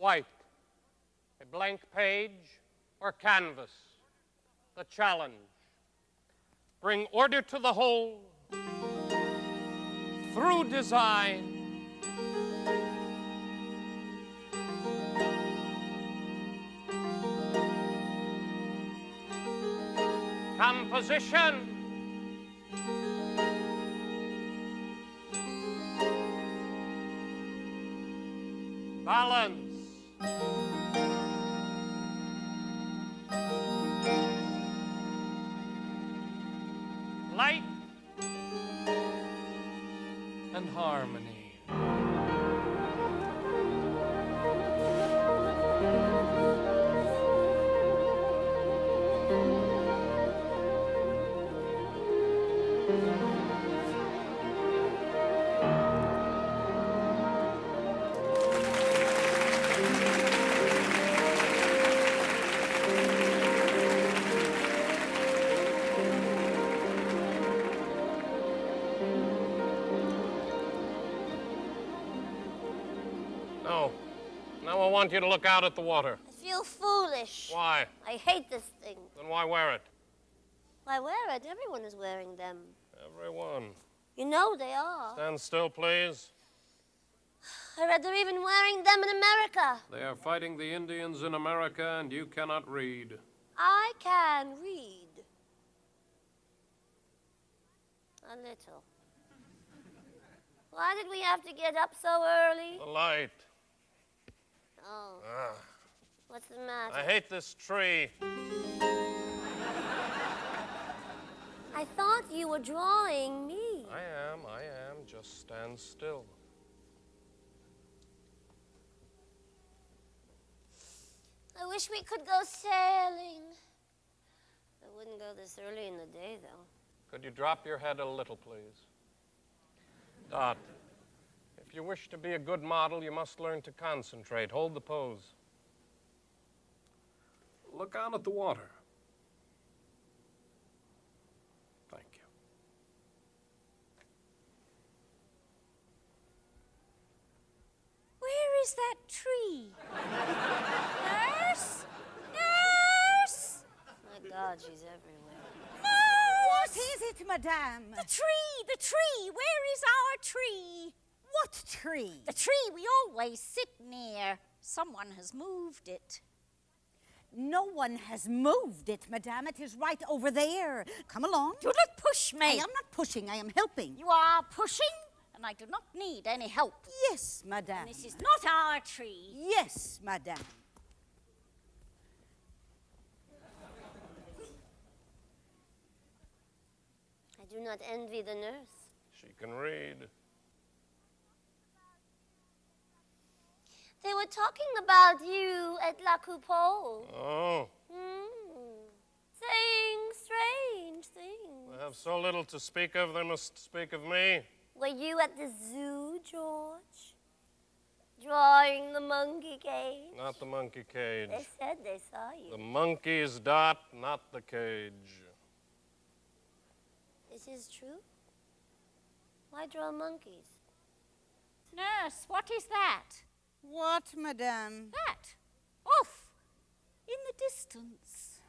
white, a blank page, or canvas. The challenge. Bring order to the whole through design. Composition. Balance. Light and harmony. Now I want you to look out at the water. I feel foolish. Why? I hate this thing. Then why wear it? Why wear it? Everyone is wearing them. Everyone. You know they are. Stand still, please. I read they're even wearing them in America. They are fighting the Indians in America, and you cannot read. I can read. A little. Why did we have to get up so early? The light. Oh. What's the matter? I hate this tree. I thought you were drawing me. I am. Just stand still. I wish we could go sailing. I wouldn't go this early in the day, though. Could you drop your head a little, please? Dot, if you wish to be a good model, you must learn to concentrate. Hold the pose. Look out at the water. Thank you. Where is that tree? Nurse? Nurse? My God, she's everywhere. Nurse! What is it, madame? The tree! Where is our tree? What tree? The tree we always sit near. Someone has moved it. No one has moved it, madame. It is right over there. Come along. Do not push me. I am not pushing. I am helping. You are pushing, and I do not need any help. Yes, madame. This is not our tree. Yes, madame. I do not envy the nurse. She can read. They were talking about you at La Coupole. Oh. Saying strange things. They have so little to speak of, they must speak of me. Were you at the zoo, George? Drawing the monkey cage? Not the monkey cage. They said they saw you. The monkeys, Dot, not the cage. This is true? Why draw monkeys? Nurse, what is that? What, madame? That. Off. In the distance.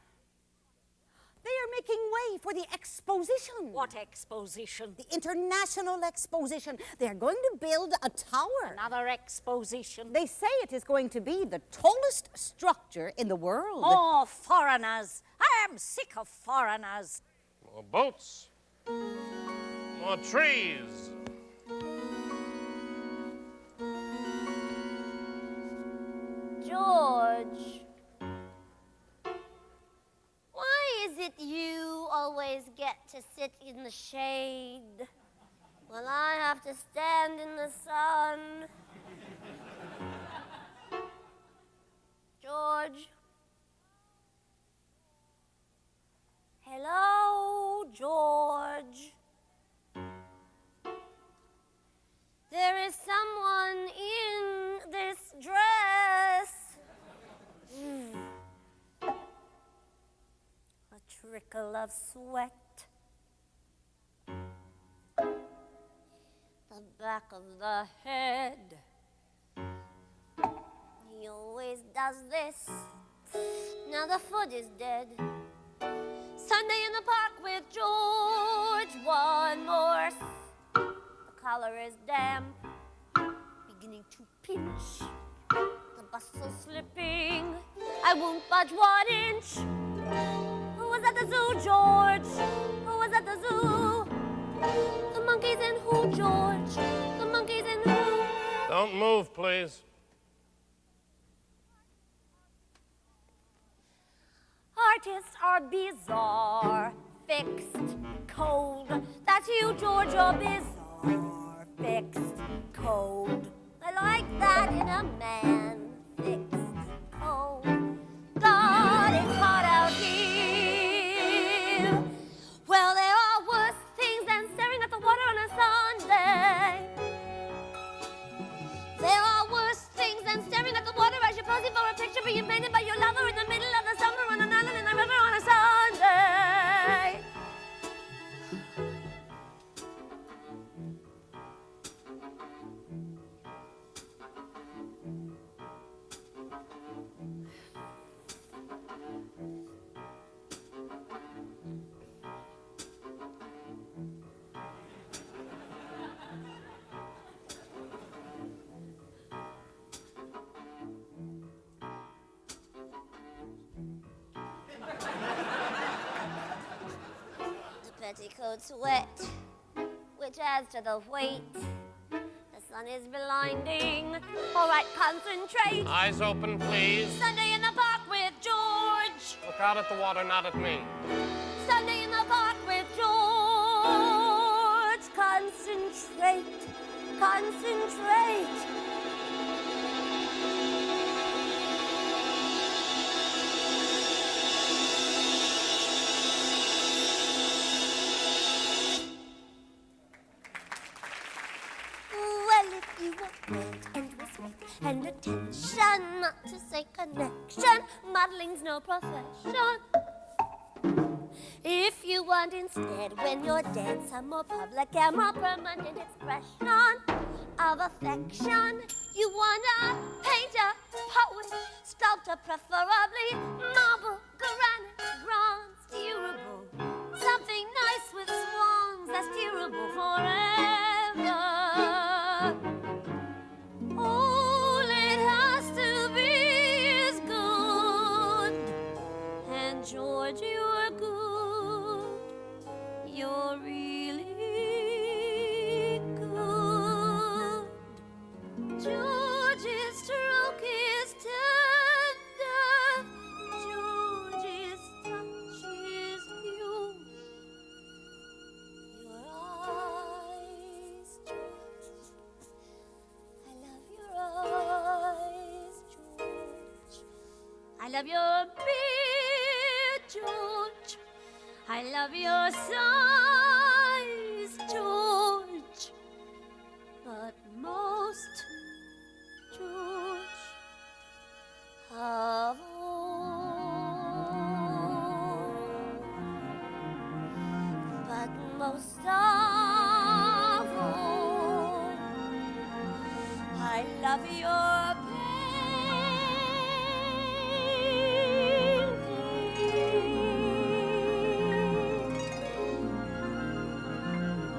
They are making way for the exposition. What exposition? The international exposition. They are going to build a tower. Another exposition. They say it is going to be the tallest structure in the world. More foreigners. I am sick of foreigners. More boats. More trees. George, why is it you always get to sit in the shade while I have to stand in the sun? George? Hello, George? There is someone in this dress. A trickle of sweat. The back of the head. He always does this. Now the foot is dead. Sunday in the park with George. One more. The collar is damp, beginning to pinch. The bustle's slipping. I won't budge 1 inch. Who was at the zoo, George? Who was at the zoo? The monkeys and who, George? The monkeys and who? Don't move, please. Artists are bizarre, fixed, cold. That's you, George, you're bizarre, fixed, cold. I like that in a man, fixed, cold. God, it's hot out here. Well, there are worse things than staring at the water on a Sunday. There are worse things than staring at the water as you're posing for a picture being painted by your lover in the middle of the summer on an island in the river on a Sunday. Petticoat's wet, which adds to the weight. The sun is blinding. All right, concentrate. Eyes open, please. Sunday in the park with George. Look out at the water, not at me. Sunday in the park with George. Concentrate. Concentrate. And attention, not to say connection. Modeling's no profession. If you want instead, when you're dead, some more public and more permanent expression of affection, you want a painter, poet, sculptor, preferably marble, granite, bronze, durable. Something nice with swans that's durable forever. All it has to be is good. And George, you're good. You're really good. George's stroke is tender. George's touch is new. Your eyes, George. I love your eyes, George. I love your beard, George. I love your size, George. But most, George, of all. But most of all, I love your painting.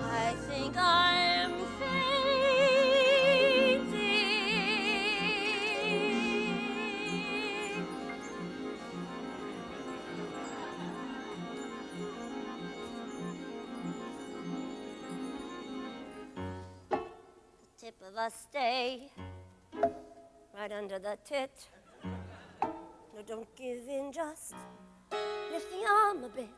I think I'm fainting. The tip of a stay, right under the tit. No, don't give in, just lift the arm a bit.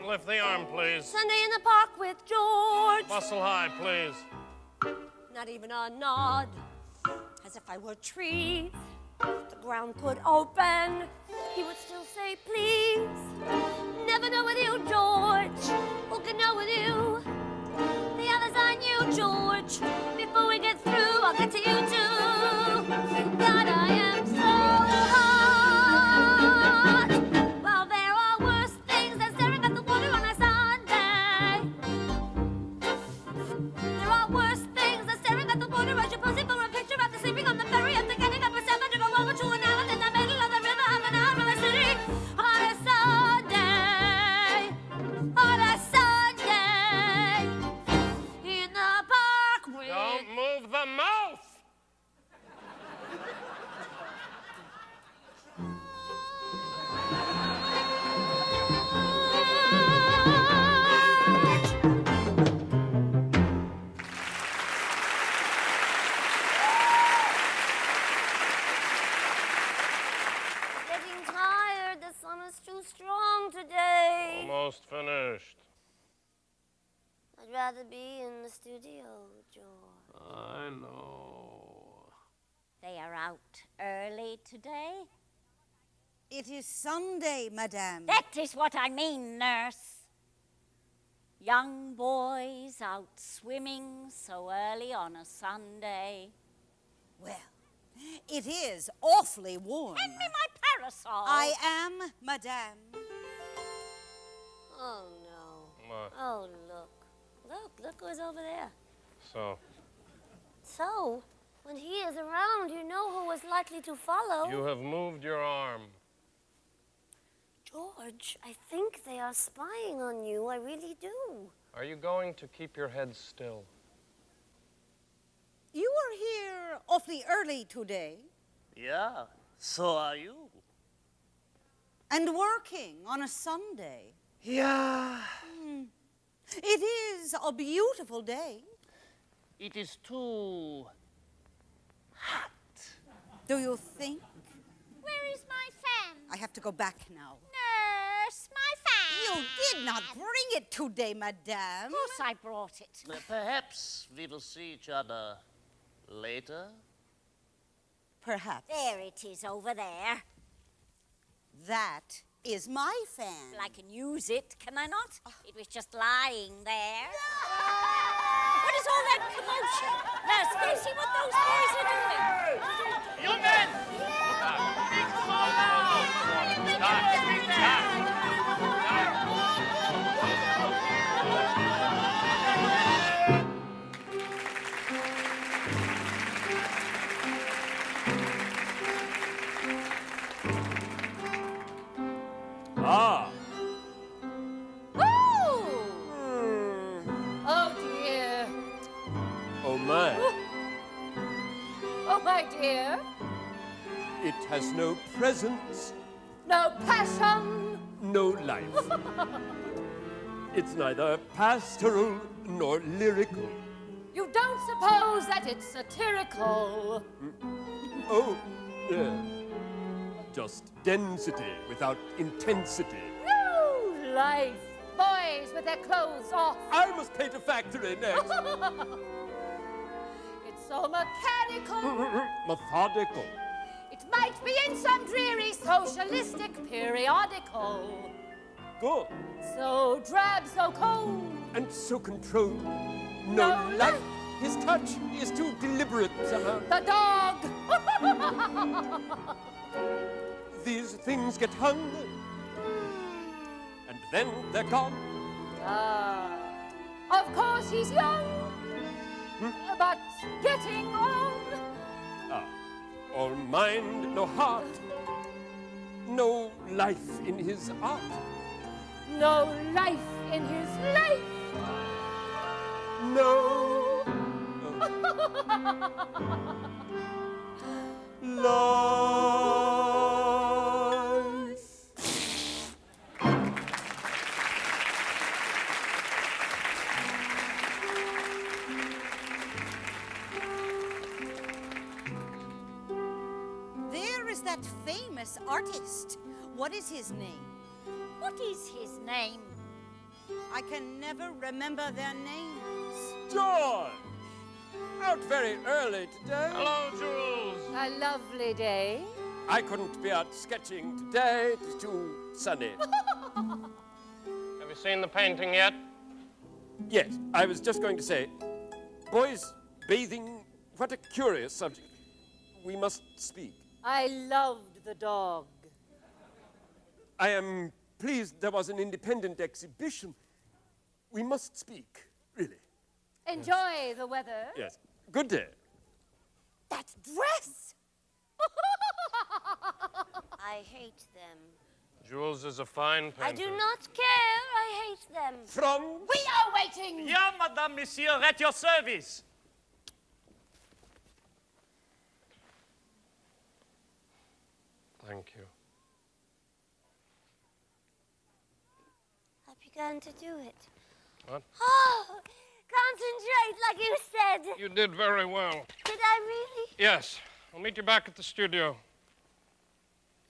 Lift the arm, please. Sunday in the park with George. Muscle high, please. Not even a nod, as if I were trees. The ground could open, he would still say please. Never know with you, George. Who can know with you? The others I knew, George. Before we get through, I'll get to you too. God, I am so hot. Well, there are worse things than staring at the water on a Sunday. There are worse things than staring at the water as you're posing for a picture after sleeping on the ferry after getting up at 7 to go over to an almost finished. I'd rather be in the studio, George. I know. They are out early today. It is Sunday, madame. That is what I mean, nurse. Young boys out swimming so early on a Sunday. Well, it is awfully warm. Hand me my parasol. I am, madame. Oh, no. What? Oh, look. Look who's over there. So, So, when he is around, you know who is likely to follow. you have moved your arm. George, I think they are spying on you. I really do. Are you going to keep your head still? You are here awfully early today Yeah, so are you. and working on a Sunday. Yeah. It is a beautiful day. It is too hot. Do you think? Where is my fan? I have to go back now. Nurse, my fan. You did not bring it today, madame. Of course I brought it. Perhaps we will see each other later. Perhaps. There it is over there. That is my fan. Well, I can use it, can I not? It was just lying there. What is all that commotion? Nurse, can you see what those boys are doing? You men! Ah, Oh dear. oh my. Oh my dear. It has no presence, No passion. no life. It's neither pastoral nor lyrical. You don't suppose that it's satirical. Oh, yeah. Just density without intensity. No life. Boys with their clothes off. I must paint a factory next. It's so mechanical. Methodical. It might be in some dreary socialistic periodical. Good. So drab, so cold. And so controlled. No No life. His touch is too deliberate somehow. The dog. These things get hung. And then they're gone. Of course he's young. But getting on. Ah, all mind, no heart. No life in his art. No life in his life. No life. There is that famous artist. What is his name? What is his name? I can never remember their names. George! Out very early today. Hello, Jules. A lovely day. I couldn't be out sketching today. It is too sunny. Have you seen the painting yet? Yes, I was just going to say, boys bathing, what a curious subject. We must speak. I loved the dog. I am pleased there was an independent exhibition. We must speak, really. Enjoy the weather. Yes. Good day. That dress! I hate them. Jules is a fine painter. I do not care. I hate them. From We are waiting. Yeah, Madame, Monsieur, at your service. Thank you. I began to do it. What? Oh, concentrate like you said. You did very well. Did I really? Yes. I'll meet you back at the studio.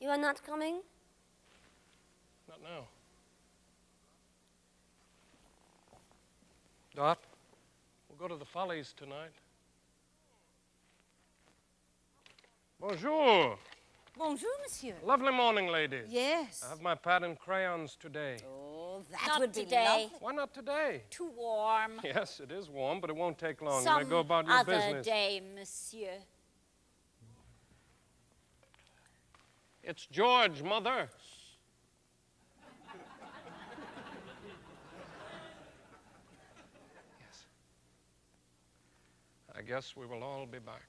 You are not coming? Not now. Dot, we'll go to the Follies tonight. Bonjour. Bonjour, monsieur. Lovely morning, ladies. Yes. I have my pad and crayons today. Oh, that Not would be today. lovely. Why not today? Too warm. Yes, it is warm, but it won't take long. You Some may go about your other business. day, monsieur. It's George, Mother. Yes. I guess we will all be back.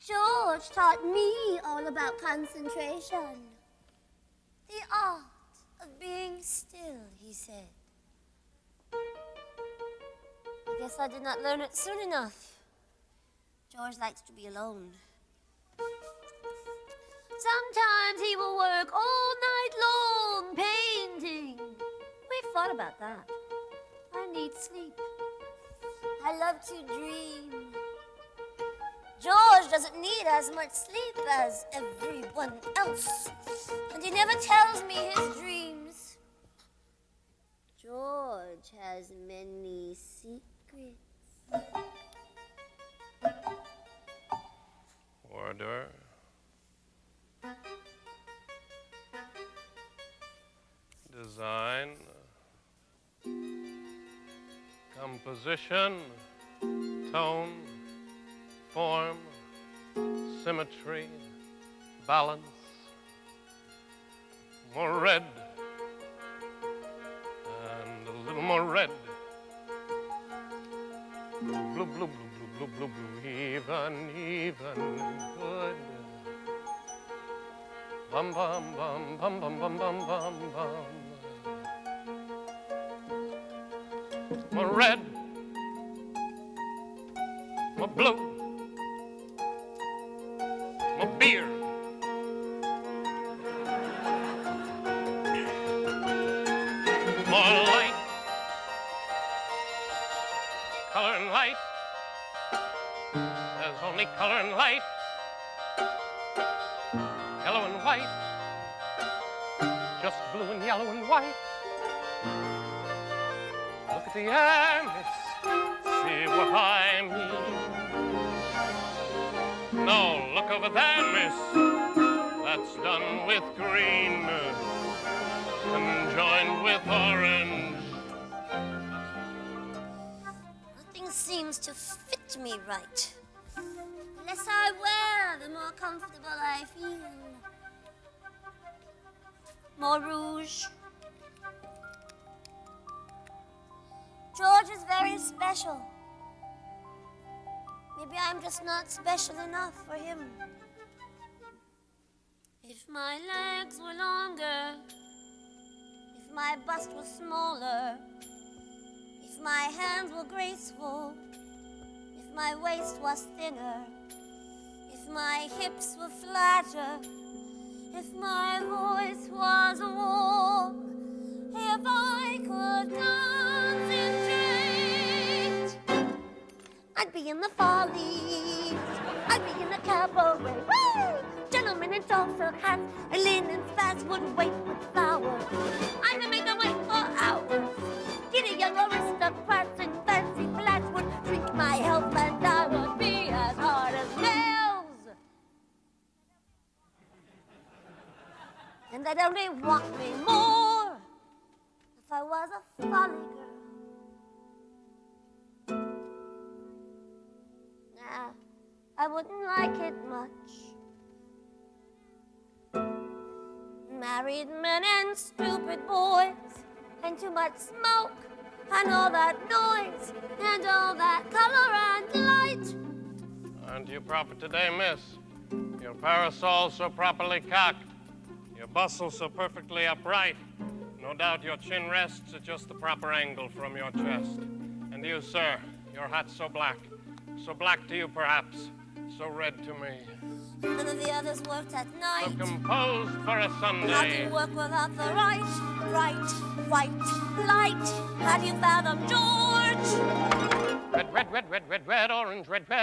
George taught me all about concentration. The art of being still, he said. I guess I did not learn it soon enough. George likes to be alone. Sometimes he will work all night long painting. We thought about that. I need sleep. I love to dream. George doesn't need as much sleep as everyone else. And he never tells me his dreams. George has many secrets. Order. Design. Composition. Tone. Form. Symmetry. Balance. More red. And a little more red. Blue, blue, blue, blue, blue, blue, blue, even, good. Bum, bum, bum, bum, bum, bum, bum, bum, bum. More red, more blue, more beer. More light, color and light. There's only color and light. Yellow and white. Just blue and yellow and white. Look at the air, miss. See what I mean. No, look over there, miss. That's done with green. Conjoined with orange. Nothing seems to fit me right. The less I wear, the more comfortable I feel. More rouge. George is very special. Maybe I'm just not special enough for him. If my legs were longer, if my bust was smaller, if my hands were graceful, if my waist was thinner, if my hips were flatter, if my voice was warm, if I could concentrate, I'd be in the Follies, I'd be in the cabaret. Woo! Gentlemen in tall silk hats and linen spats wouldn't wait with flowers. I could make them wait for hours. Giddy young aristocrats in fancy flats would drink my health, and I would be as hard as nails. And they'd only want me more if I was a folly girl. Nah, I wouldn't like it much. Married men and stupid boys, and too much smoke, and all that noise, and all that color and light. Aren't you proper today, miss? Your parasol so properly cocked. Your bustle so perfectly upright. No doubt your chin rests at just the proper angle from your chest. And you, sir, your hat so black. So black to you, perhaps. So red to me. None of the others worked at night. So composed for a Sunday. How do you work without the right, light? How do you fathom George? Red, orange, orange.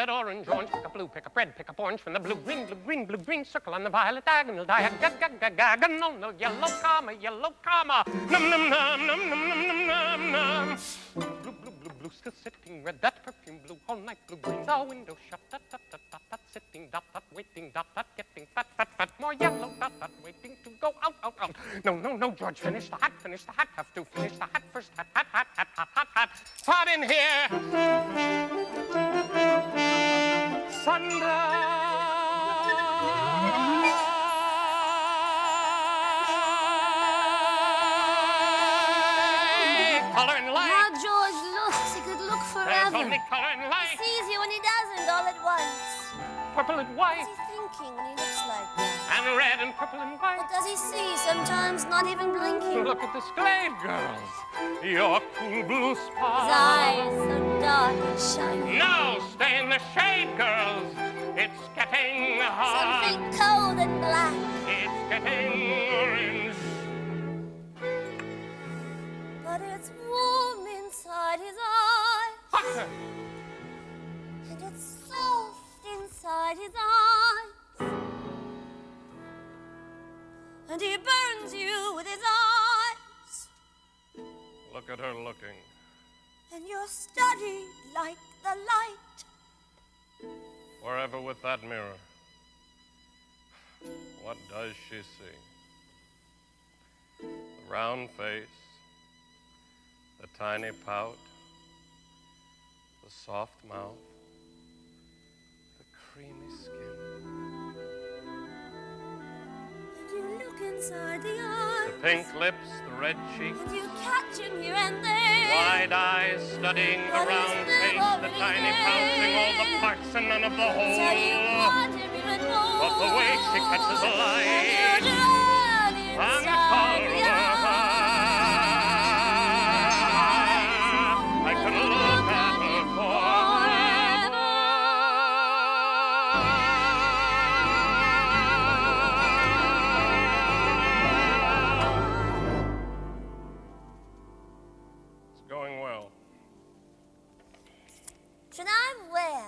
Pick up blue, pick up red, pick up orange from the blue, green, circle on the violet, diagonal, no, yellow, comma, num. Blue, still sitting, red, that perfume, blue, all night, blue, green, the window shut, sitting, waiting, getting fat, more yellow, waiting to go out. No, George, finish the hat, have to finish the hat first, hat, hot in here. Sunday. Color and light. How George looks, he could look There's forever. only color and light. He sees you when he doesn't, all at once. Purple and white. What's he thinking when he looks like that? And red and purple and white. What does he see? Sometimes not even blinking. Look at the Glade girls. Your cool blue His spot. eyes so dark and shiny. No, stay in the shade, girls. It's getting hot. Something cold and black. It's getting orange. But it's warm inside his eyes. Hotter. And it's soft inside his eyes. And he burns you with his eyes. Look at her looking. And you're studied like the light. Forever with that mirror. What does she see? The round face, the tiny pout, the soft mouth, the creamy skin, And you look inside the eyes. the pink lips, the red cheeks, And you catch him here and there. wide eyes studying the But he's round never face, the really tiny there. pouncing all the parts and none of the So you whole. want him even more. But the way she catches the light And you drown and inside the eyes. I can look at her forever. It's going well. Should I wear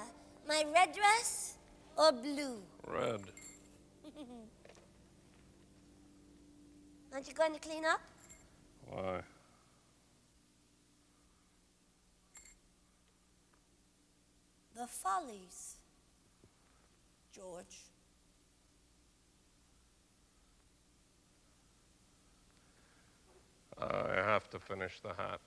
my red dress or blue? Red. Aren't you going to clean up? Why? The Follies, George. I have to finish the hat.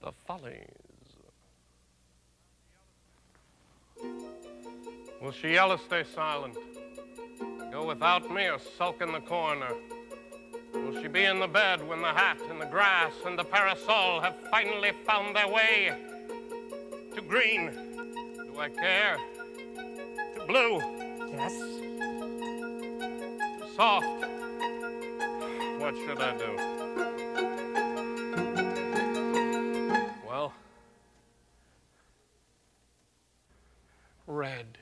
The Follies. Will she yell or stay silent? Go without me or sulk in the corner? Will she be in the bed when the hat and the grass and the parasol have finally found their way to green? Do I care? To blue? Yes? To soft? What should I do? Well, red.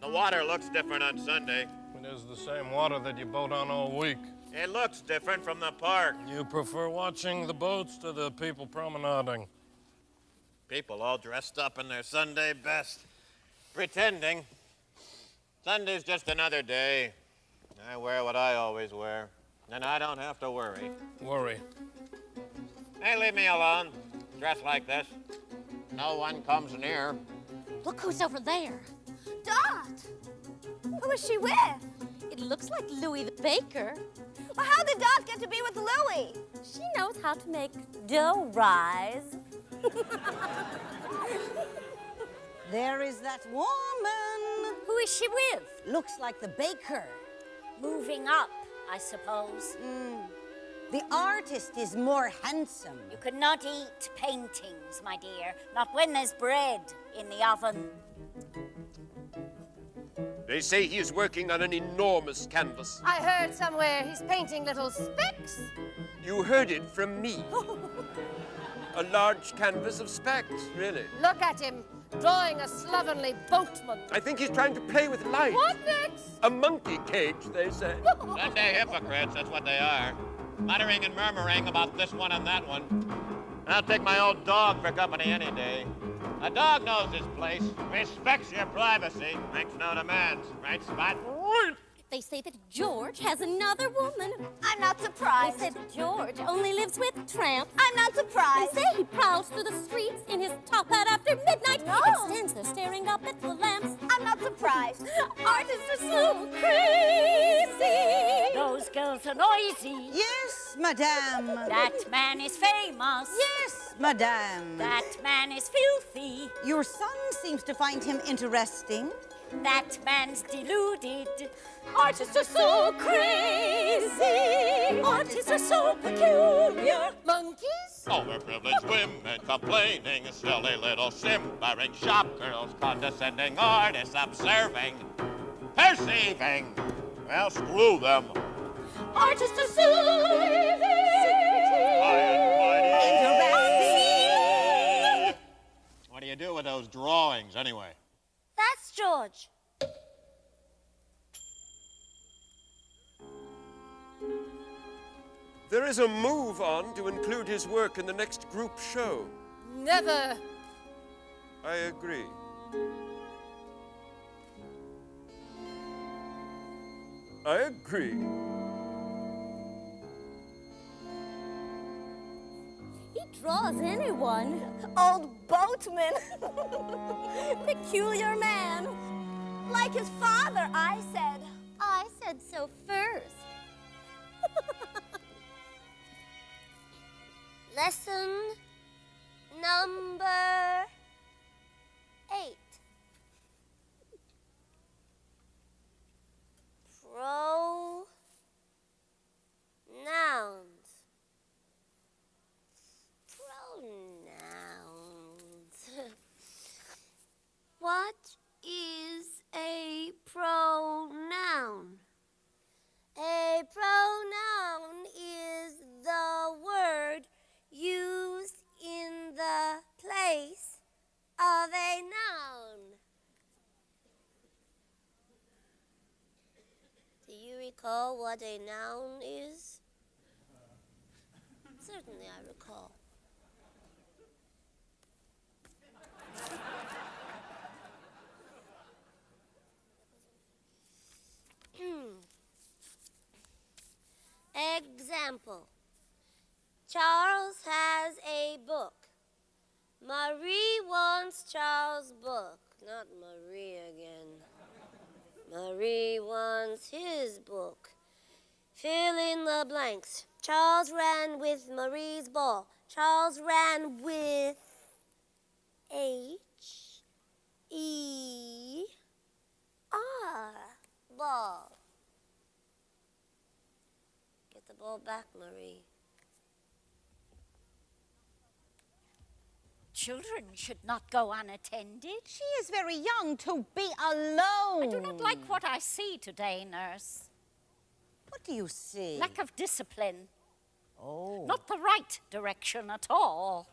The water looks different on Sunday. It is the same water that you boat on all week. It looks different from the park. You prefer watching the boats to the people promenading? People all dressed up in their Sunday best, pretending. Sunday's just another day. I wear what I always wear, and I don't have to worry. Worry. Hey, leave me alone. Dressed like this. No one comes near. Look who's over there. Dot! Who is she with? It looks like Louis the baker. Well, how did Dot get to be with Louie? She knows how to make dough rise. There is that woman. Who is she with? Looks like the baker. Moving up, I suppose. The artist is more handsome. You could not eat paintings, my dear. Not when there's bread in the oven. They say he is working on an enormous canvas. I heard somewhere he's painting little specks. You heard it from me. A large canvas of specks, really. Look at him, drawing a slovenly boatman. I think he's trying to play with light. What next? A monkey cage, they say. Sunday hypocrites, that's what they are. Muttering and murmuring about this one and that one. I'll take my old dog for company any day. A dog knows his place, respects your privacy, makes no demands. Right, Spot? They say that George has another woman. I'm not They surprised. say that George only lives with tramps. I'm not They surprised. say he prowls through the streets in his top hat after midnight No. and stands there staring up at the lamps. I'm not surprised. Artists are so crazy. Those girls are noisy. Yes, madame. That man is famous. Yes, madame. That man is filthy. Your son seems to find him interesting. That man's deluded. Artists are so crazy. Artists are so peculiar. Monkeys? Overprivileged women complaining, silly little simpering shop girls, condescending artists observing, perceiving. Well, screw them. Artists are so Interesting. What do you do with those drawings, anyway? That's George. There is a move on to include his work in the next group show. Never. I agree. I agree. He draws anyone. Old boatman. Peculiar man. Like his father, I said. I said so first. Lesson number 8. Pronouns. What is a pronoun? A pronoun is the word used in the place of a noun. Do you recall what a noun is? Certainly I recall. Example. Charles has a book. Marie wants Charles' book. Not Marie again. Marie wants his book. Fill in the blanks. Charles ran with Marie's ball. Charles ran with H-E-R. Ball. Get the ball back, Marie. Children should not go unattended. She is very young to be alone. I do not like what I see today, nurse. What do you see? Lack of discipline. Oh. Not the right direction at all.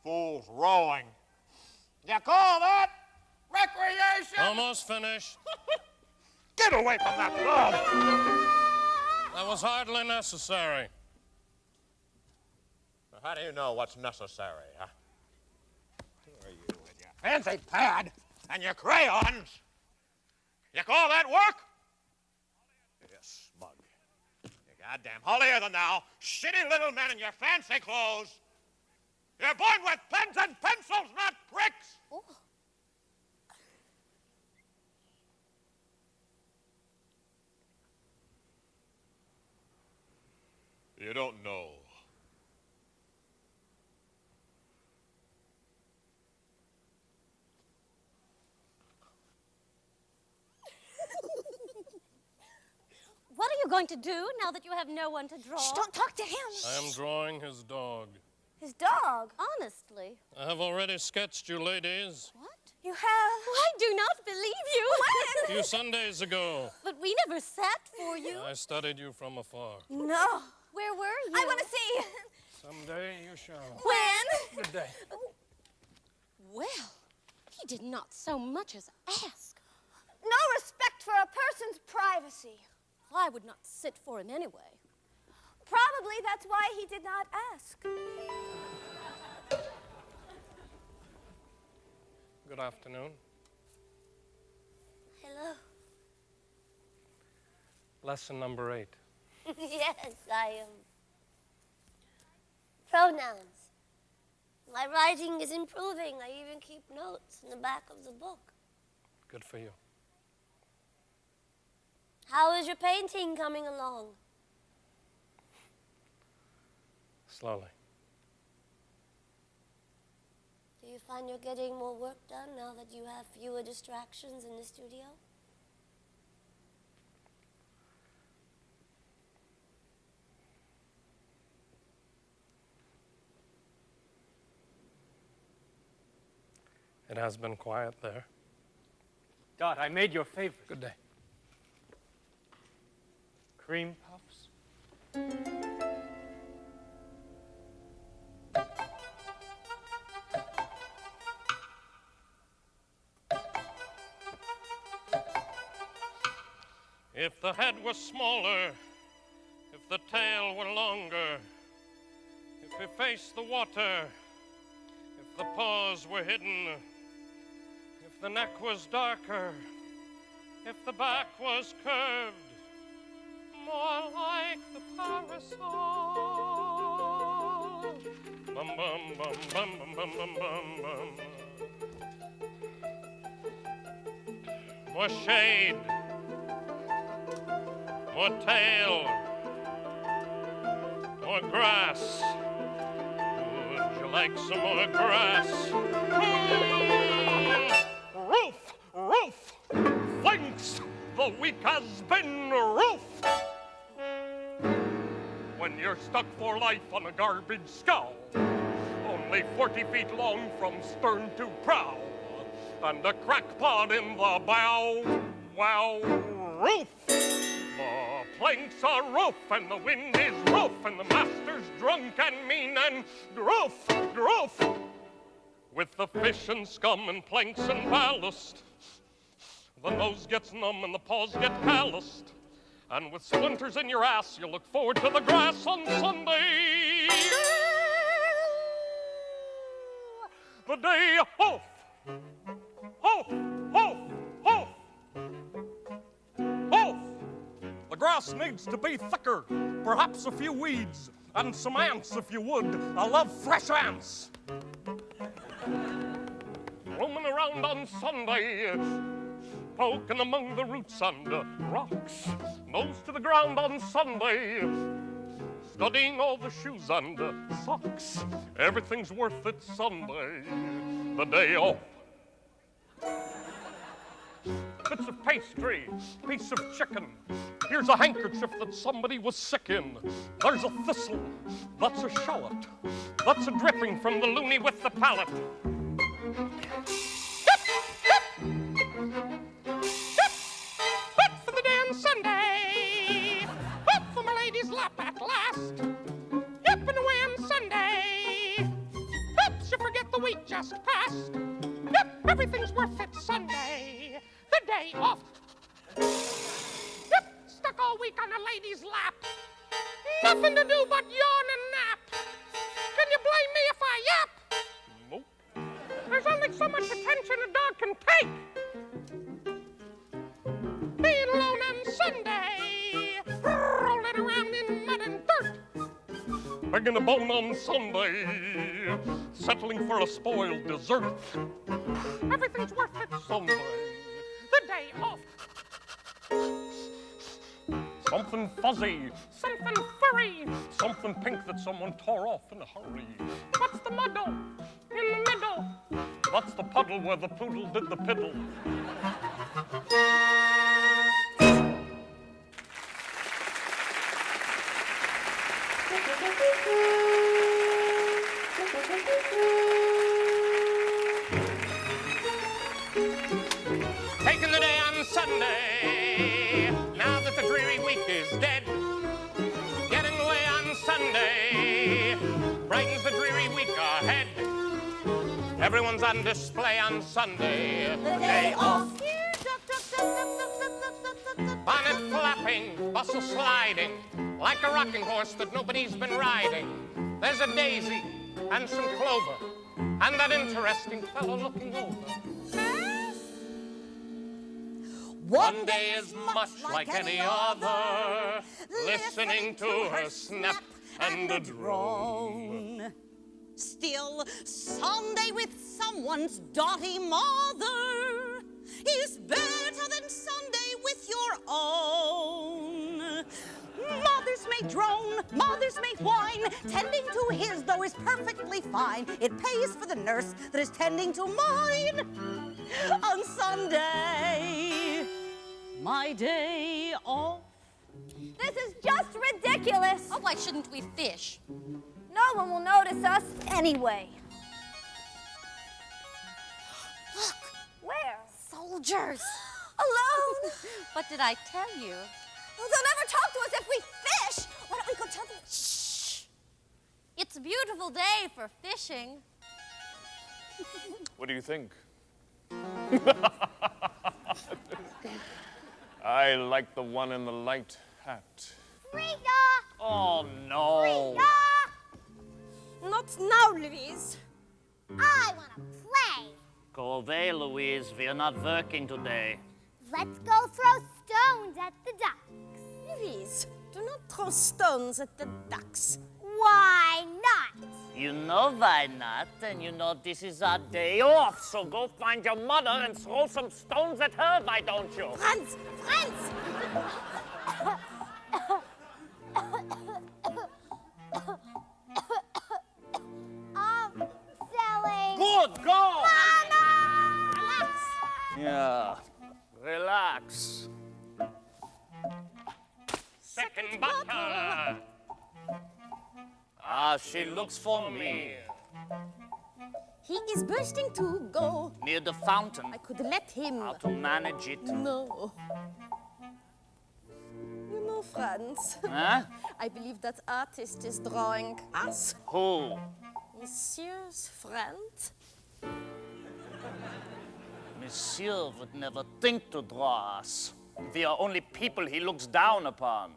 Fools rowing. You call that recreation? How Almost finished. Get away from that dog! That was hardly necessary. How do you know what's necessary, huh? Who are you with your fancy pad and your crayons? You call that work? You smug. You're goddamn holier than thou, shitty little men in your fancy clothes. You're born with pens and pencils, not bricks! Oh. You don't know. What are you going to do now that you have no one to draw? Shh, don't talk to him. I am drawing his dog. His dog? Honestly. I have already sketched you, ladies. What? You have? I do not believe you. A few Sundays ago, But we never sat for you. I studied you from afar. No. Where were you? I want to see. Someday you shall. When? Good day. Well, he did not so much as ask. No respect for a person's privacy. I would not sit for him anyway. Probably that's why he did not ask. Good afternoon. Hello. Lesson number 8. Yes, I am. Pronouns. My writing is improving. I even keep notes in the back of the book. Good for you. How is your painting coming along? Slowly. Do you find you're getting more work done now that you have fewer distractions in the studio? It has been quiet there. Dot, I made your favorite. Good day. Cream puffs. If the head was smaller, if the tail were longer, if he faced the water, if the paws were hidden, if the neck was darker, if the back was curved, more like the parasol. Bum bum bum bum bum bum bum bum bum. More shade, more tail, more grass. Would you like some more grass? Roof! Roof! Thanks! The week has been roof! When you're stuck for life on a garbage scow, only 40 feet long from stern to prow, and a crackpot in the bow, wow, roof! The planks are roof, and the wind is roof, and the master's drunk and mean and groof, groof! With the fish and scum and planks and ballast, the nose gets numb and the paws get calloused. And with splinters in your ass, you look forward to the grass on Sunday. The day hoof, hoof, hoof, hoof, hoof. The grass needs to be thicker, perhaps a few weeds, and some ants if you would. I love fresh ants. Roaming around on Sunday, poking among the roots and rocks, nose to the ground on Sunday, studying all the shoes and socks. Everything's worth it Sunday, the day off. Bits of pastry, piece of chicken. Here's a handkerchief that somebody was sick in. There's a thistle, that's a shallot. That's a dripping from the loony with the palate. Hop for the damn Sunday. Hop for my lady's lap at last. Yep and away on Sunday. Hop, you forget the week just passed. Yep, everything's worth it Sunday. The day off. Yep, stuck all week on a lady's lap. Nothing to do but yawn and nap. Can you blame me if I yap? Nope. There's only so much attention a dog can take. Being alone on Sunday, rolling around in mud and dirt. Begging a bone on Sunday, settling for a spoiled dessert. Everything's worth it Someday, the day off. something fuzzy, Something furry. something pink that someone tore off in a hurry. What's the muddle in the middle? That's the puddle where the poodle did the piddle. Taking the day on Sunday, now that the dreary week is dead. Getting away on Sunday brightens the dreary week ahead. Everyone's on display on Sunday, the day off. Bonnet flapping, bustle sliding, like a rocking horse that nobody's been riding. There's a daisy and some clover, and that interesting fellow looking over. One day is much like any other, listening to her snap and a drone. Still, Sunday with someone's dotty mother is better than Sunday with your own. Mothers may drone, mothers may whine, tending to his, though, is perfectly fine. It pays for the nurse that is tending to mine on Sunday, my day off. This is just ridiculous. Oh, why shouldn't we fish? No one will notice us anyway. Look, Where? soldiers. Alone? What did I tell you? Well, they'll never talk to us if we fish. Why don't we go tell them? Shh. It's a beautiful day for fishing. What do you think? I like the one in the light hat. Frida! Oh, no. Frida! Not now, Louise. I want to play. Go away, Louise. We are not working today. Let's go throw stones at the ducks. Louise, do not throw stones at the ducks. Why not? You know why not, and you know this is our day off. So go find your mother and throw some stones at her, why don't you? Franz! Selling. Good, go! Mama! Yeah, relax. Second butter. Ah, she looks for me. He is bursting to go. Near the fountain. I could let him. How to manage it. No. You know, Franz, Huh? I believe that artist is drawing us. Who? Monsieur's friend. Monsieur would never think to draw us. We are only people he looks down upon.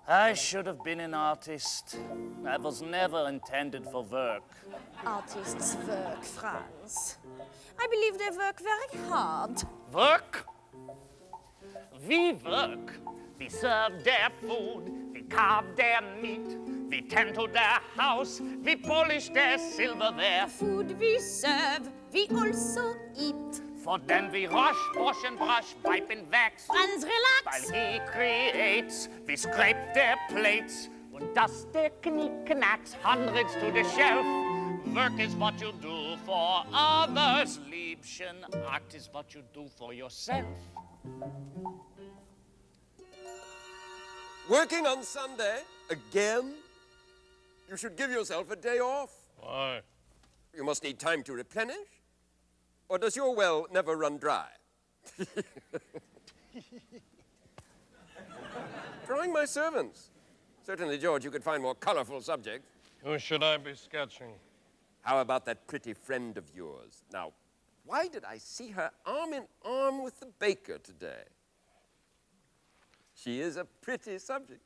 I should have been an artist. I was never intended for work. Artists work, Franz. I believe they work very hard. Work? We work. We serve their food. We carve their meat. We tend to their house. We polish their silverware. Food we serve, we also eat. For then we wash and brush, wipe and wax. Franz, relax. While he creates, we scrape their plates and dust their knickknacks, hundreds to the shelf. Work is what you do for others, Liebchen. Art is what you do for yourself. Working on Sunday? Again? You should give yourself a day off. Why? You must need time to replenish. Or does your well never run dry? Drawing my servants. Certainly, George, you could find more colorful subjects. Who should I be sketching? How about that pretty friend of yours? Now, why did I see her arm in arm with the baker today? She is a pretty subject.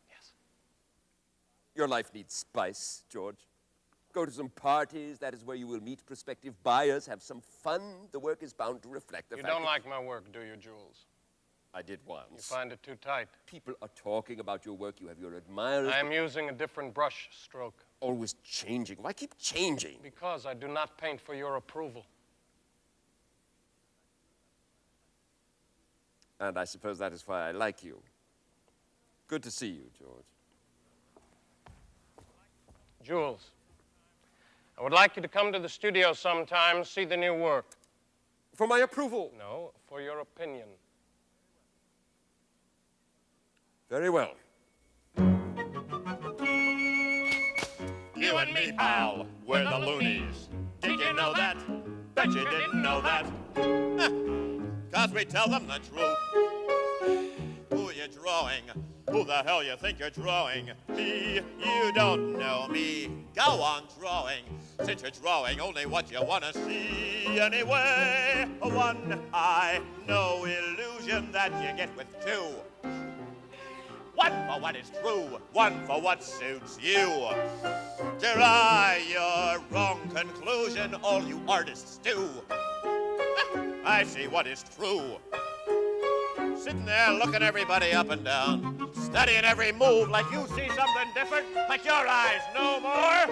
Yes. Your life needs spice, George. Go to some parties. That is where you will meet prospective buyers. Have some fun. The work is bound to reflect the You fact don't that like my work, do you, Jules? I did You once. find it too tight. People are talking about your work. You have your admirers. I am using a different brush stroke. Always changing. Why keep changing? Because I do not paint for your approval. And I suppose that is why I like you. Good to see you, George. Jules, I would like you to come to the studio sometime, see the new work. For my approval. No, for your opinion. Very well. You and me, pal, we're the loonies. Did you know that? Bet you didn't know that. 'Cause we tell them the truth. Who you drawing? Who the hell you think you're drawing? Me, you don't know me. Go on drawing, since you're drawing only what you want to see. Anyway, one eye, no illusion that you get with two. One for what is true, one for what suits you. Deny your wrong conclusion, all you artists do. I see what is true. Sitting there looking everybody up and down, studying every move like you see something different, like your eyes no more.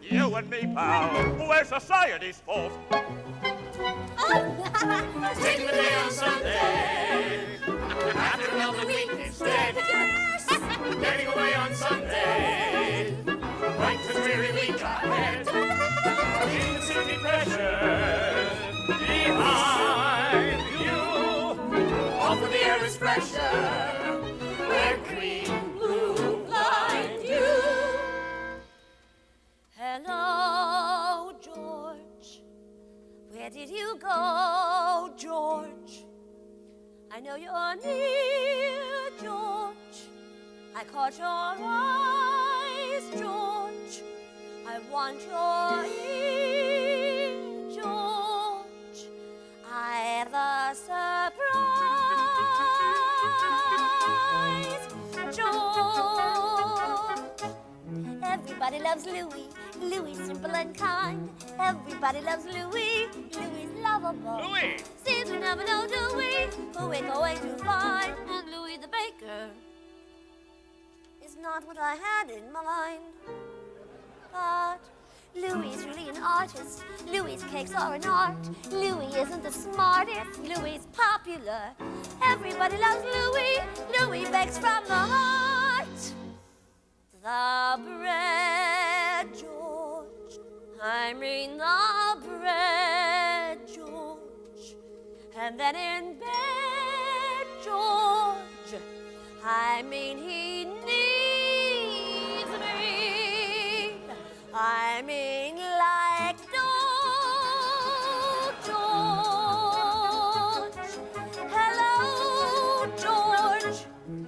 You and me, pal, we're society's fault. Taking the day on Sunday, after another week instead. Getting away on Sunday, right to dreary week ahead. Leaving the city pressure behind you. Off where the air is fresher, where green, blue blind you. Hello, George. Where did you go, George? I know you're near, George. I caught your eyes, George. I want your ear, George. I've a surprise, George. Everybody loves Louis. Louis simple and kind. Everybody loves Louis. Louis lovable. Louis! Seems we never know, do we, who we're going to find. And Louis the baker is not what I had in mind. But Louis is really an artist. Louis' cakes are an art. Louis isn't the smartest. Louis is popular. Everybody loves Louis. Louis bakes from the heart. The bread, George. I mean the bread, George. And then in bed, George. I mean he needs me. I mean like no George. Hello, George.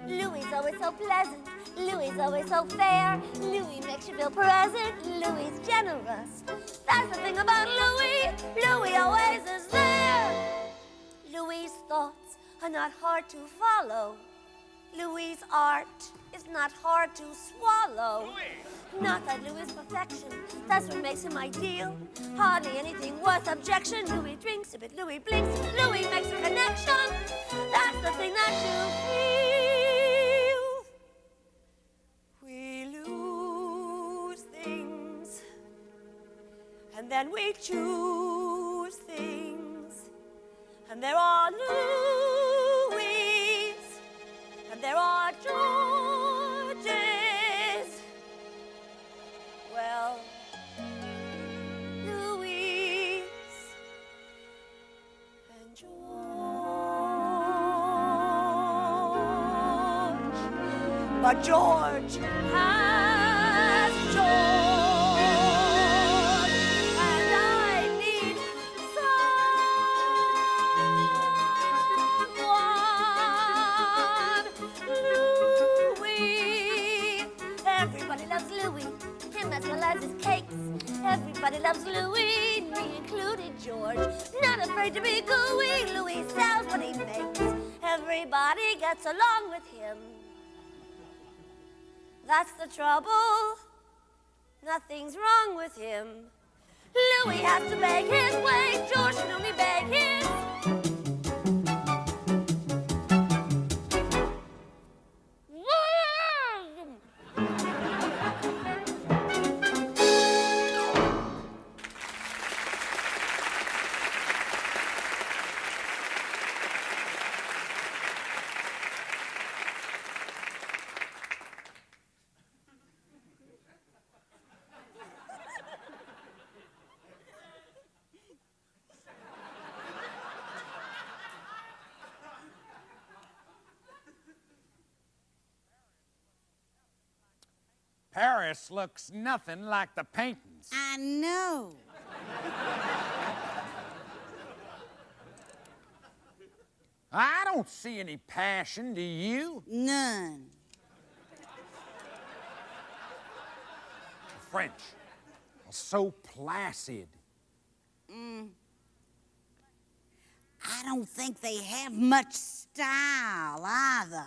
Louis is always so pleasant. Louis is always so fair. Louis makes you feel present. Louis is generous. That's the thing about Louis. Louis always is there. Louis' thoughts are not hard to follow. Louis' art is not hard to swallow. Louis! Not that Louis is perfection. That's what makes him ideal. Hardly anything worth objection. Louis drinks a bit, Louis blinks a bit, Louis makes a connection. That's the thing that you feel. We lose things, and then we choose things, and there are Louis, and there are Georges. Well, Louis and George, but George has George, and I need someone. Louis, everybody loves Louis, him as well as his cakes. Everybody loves Louis, me George. Not afraid to be gooey. Louis sells what he makes. Everybody gets along with him. That's the trouble. Nothing's wrong with him. Louis has to beg his way. George can only beg his. Paris looks nothing like the paintings. I know. I don't see any passion, do you? None. The French are so placid. I don't think they have much style either.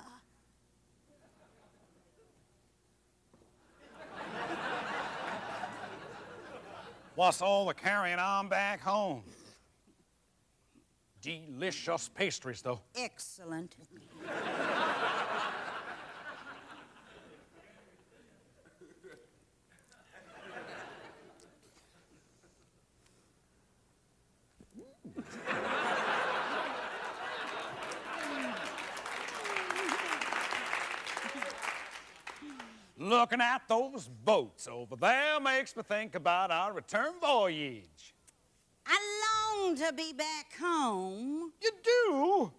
What's all the carrying on back home? Delicious pastries, though. Excellent. Looking at those boats over there makes me think about our return voyage. I long to be back home. You do?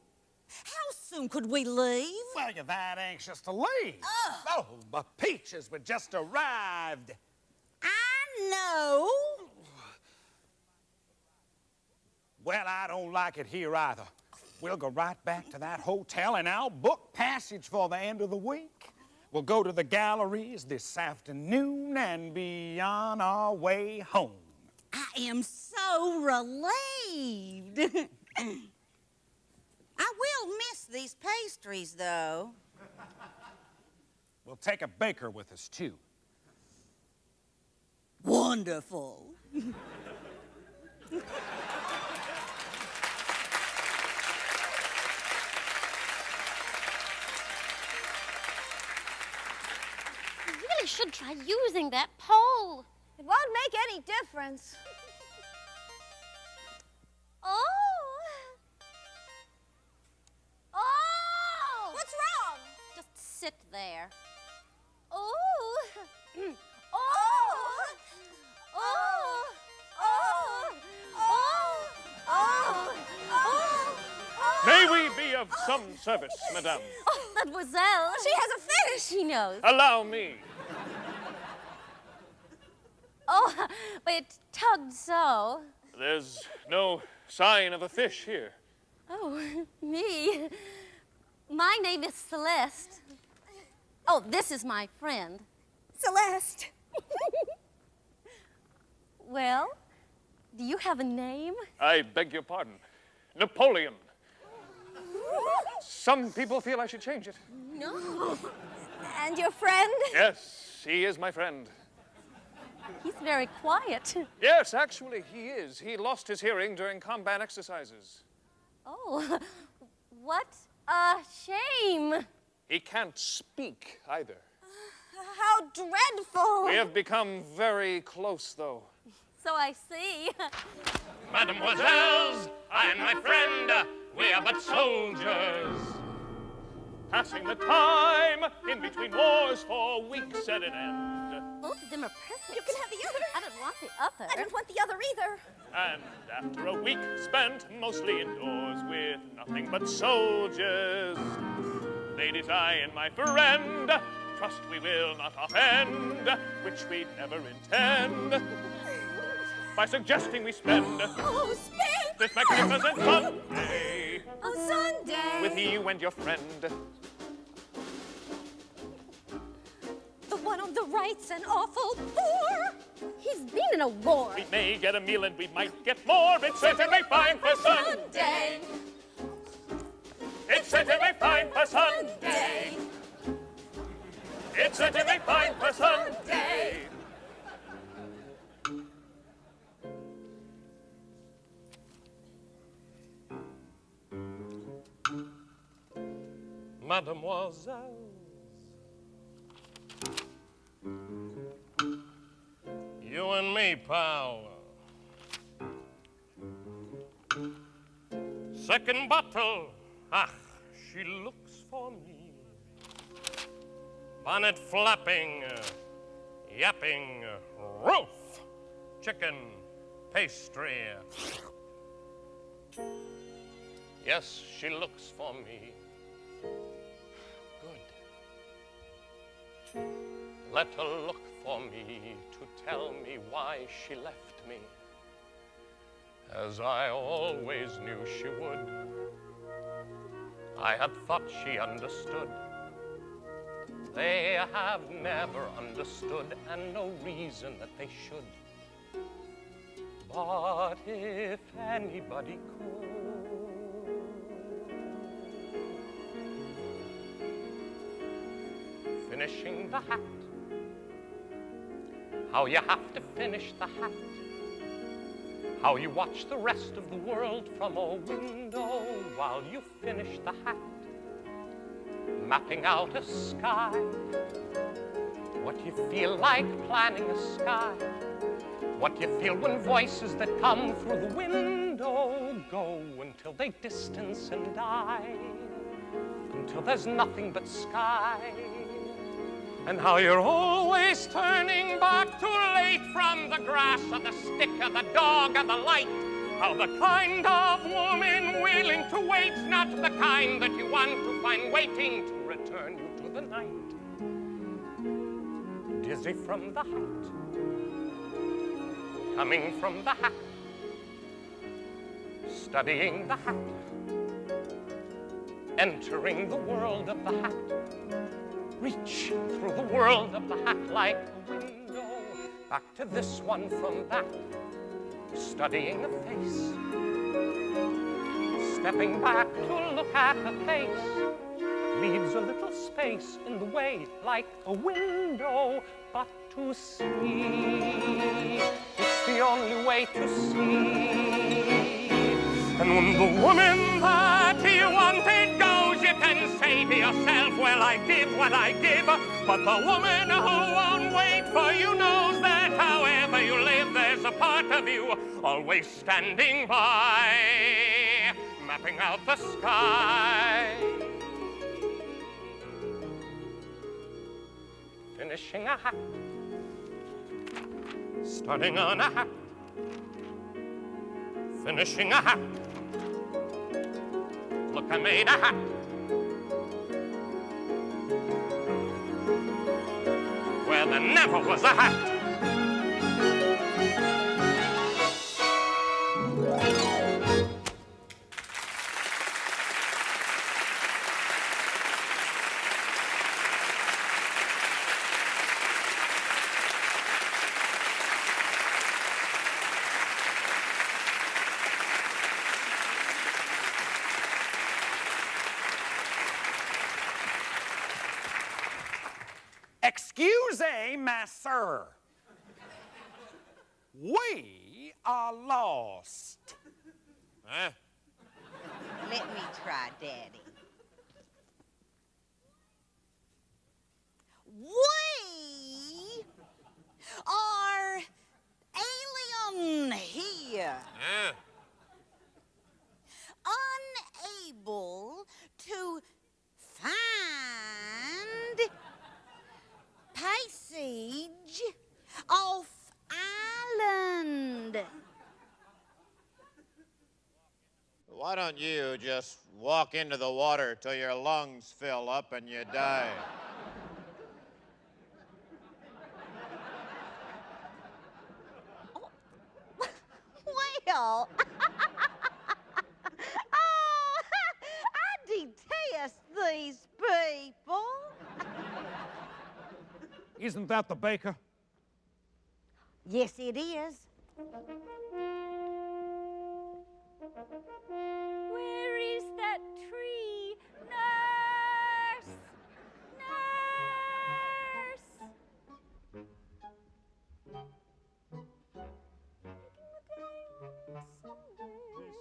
How soon could we leave? Well, you're that anxious to leave. Oh, the peaches were just arrived. I know. Well, I don't like it here either. We'll go right back to that hotel and I'll book passage for the end of the week. We'll go to the galleries this afternoon and be on our way home. I am so relieved. I will miss these pastries, though. We'll take a baker with us, too. Wonderful. I should try using that pole. It won't make any difference. Oh! Oh! What's wrong? Just sit there. Oh! Oh! Oh! Oh! Oh! Oh! May we be of some service, madame? Oh, mademoiselle. She has a fish. She knows. Allow me. Oh, but it tugged so. There's no sign of a fish here. Oh, me. My name is Celeste. Oh, this is my friend. Celeste. Well, do you have a name? I beg your pardon. Napoleon. Some people feel I should change it. No. And your friend? Yes, he is my friend. He's very quiet. Yes, actually, he is. He lost his hearing during combat exercises. Oh, what a shame. He can't speak either. How dreadful. We have become very close, though. So I see. Mademoiselles, I and my friend, we are but soldiers, passing the time in between wars for weeks at an end. Both of them are perfect. You can have the other. I don't want the other. I don't want the other either. And after a week spent mostly indoors with nothing but soldiers, ladies, I and my friend trust we will not offend, which we never intend, by suggesting we spend Oh, spend this magnificent Sunday a Sunday with you and your friend. The one on the right's an awful bore. He's been in a war. We may get a meal and we might get more. It's certainly fine for Sunday. It's certainly fine for Sunday. It's certainly fine for Sunday. Mademoiselles, you and me, pal. Second bottle. Ah, she looks for me. Bonnet flapping, yapping, roof, chicken, pastry. Yes, she looks for me. Good. Let her look for me to tell me why she left me, as I always knew she would. I had thought she understood. They have never understood, and no reason that they should. But if anybody could, finishing the hat, how you have to finish the hat, how you watch the rest of the world from a window while you finish the hat, mapping out a sky, what you feel like planning a sky, what you feel when voices that come through the window go until they distance and die, until there's nothing but sky. And how you're always turning back too late from the grass or the stick or the dog or the light. How the kind of woman willing to wait's not the kind that you want to find waiting to return you to the night. Dizzy from the hat, coming from the hat, studying the hat, entering the world of the hat. Reach through the world of the hat like a window, back to this one from that, studying the face, stepping back to look at the face, leaves a little space in the way like a window, but to see, it's the only way to see. And when the woman that you wanted goes, you can say to yourself, well, I give what I give. But the woman who won't wait for you knows that however you live, there's a part of you always standing by, mapping out the sky, finishing a hat, starting on a hat, finishing a hat. Look, I made a hat. Where there never was a hat. My sir, we are lost. Huh? Let me try, Daddy. We are alien here. Huh? Unable to find passage off island. Why don't you just walk into the water till your lungs fill up and you die? Well, oh, I detest these people. Isn't that the baker? Yes, it is. Where is that tree? Nurse! Nurse!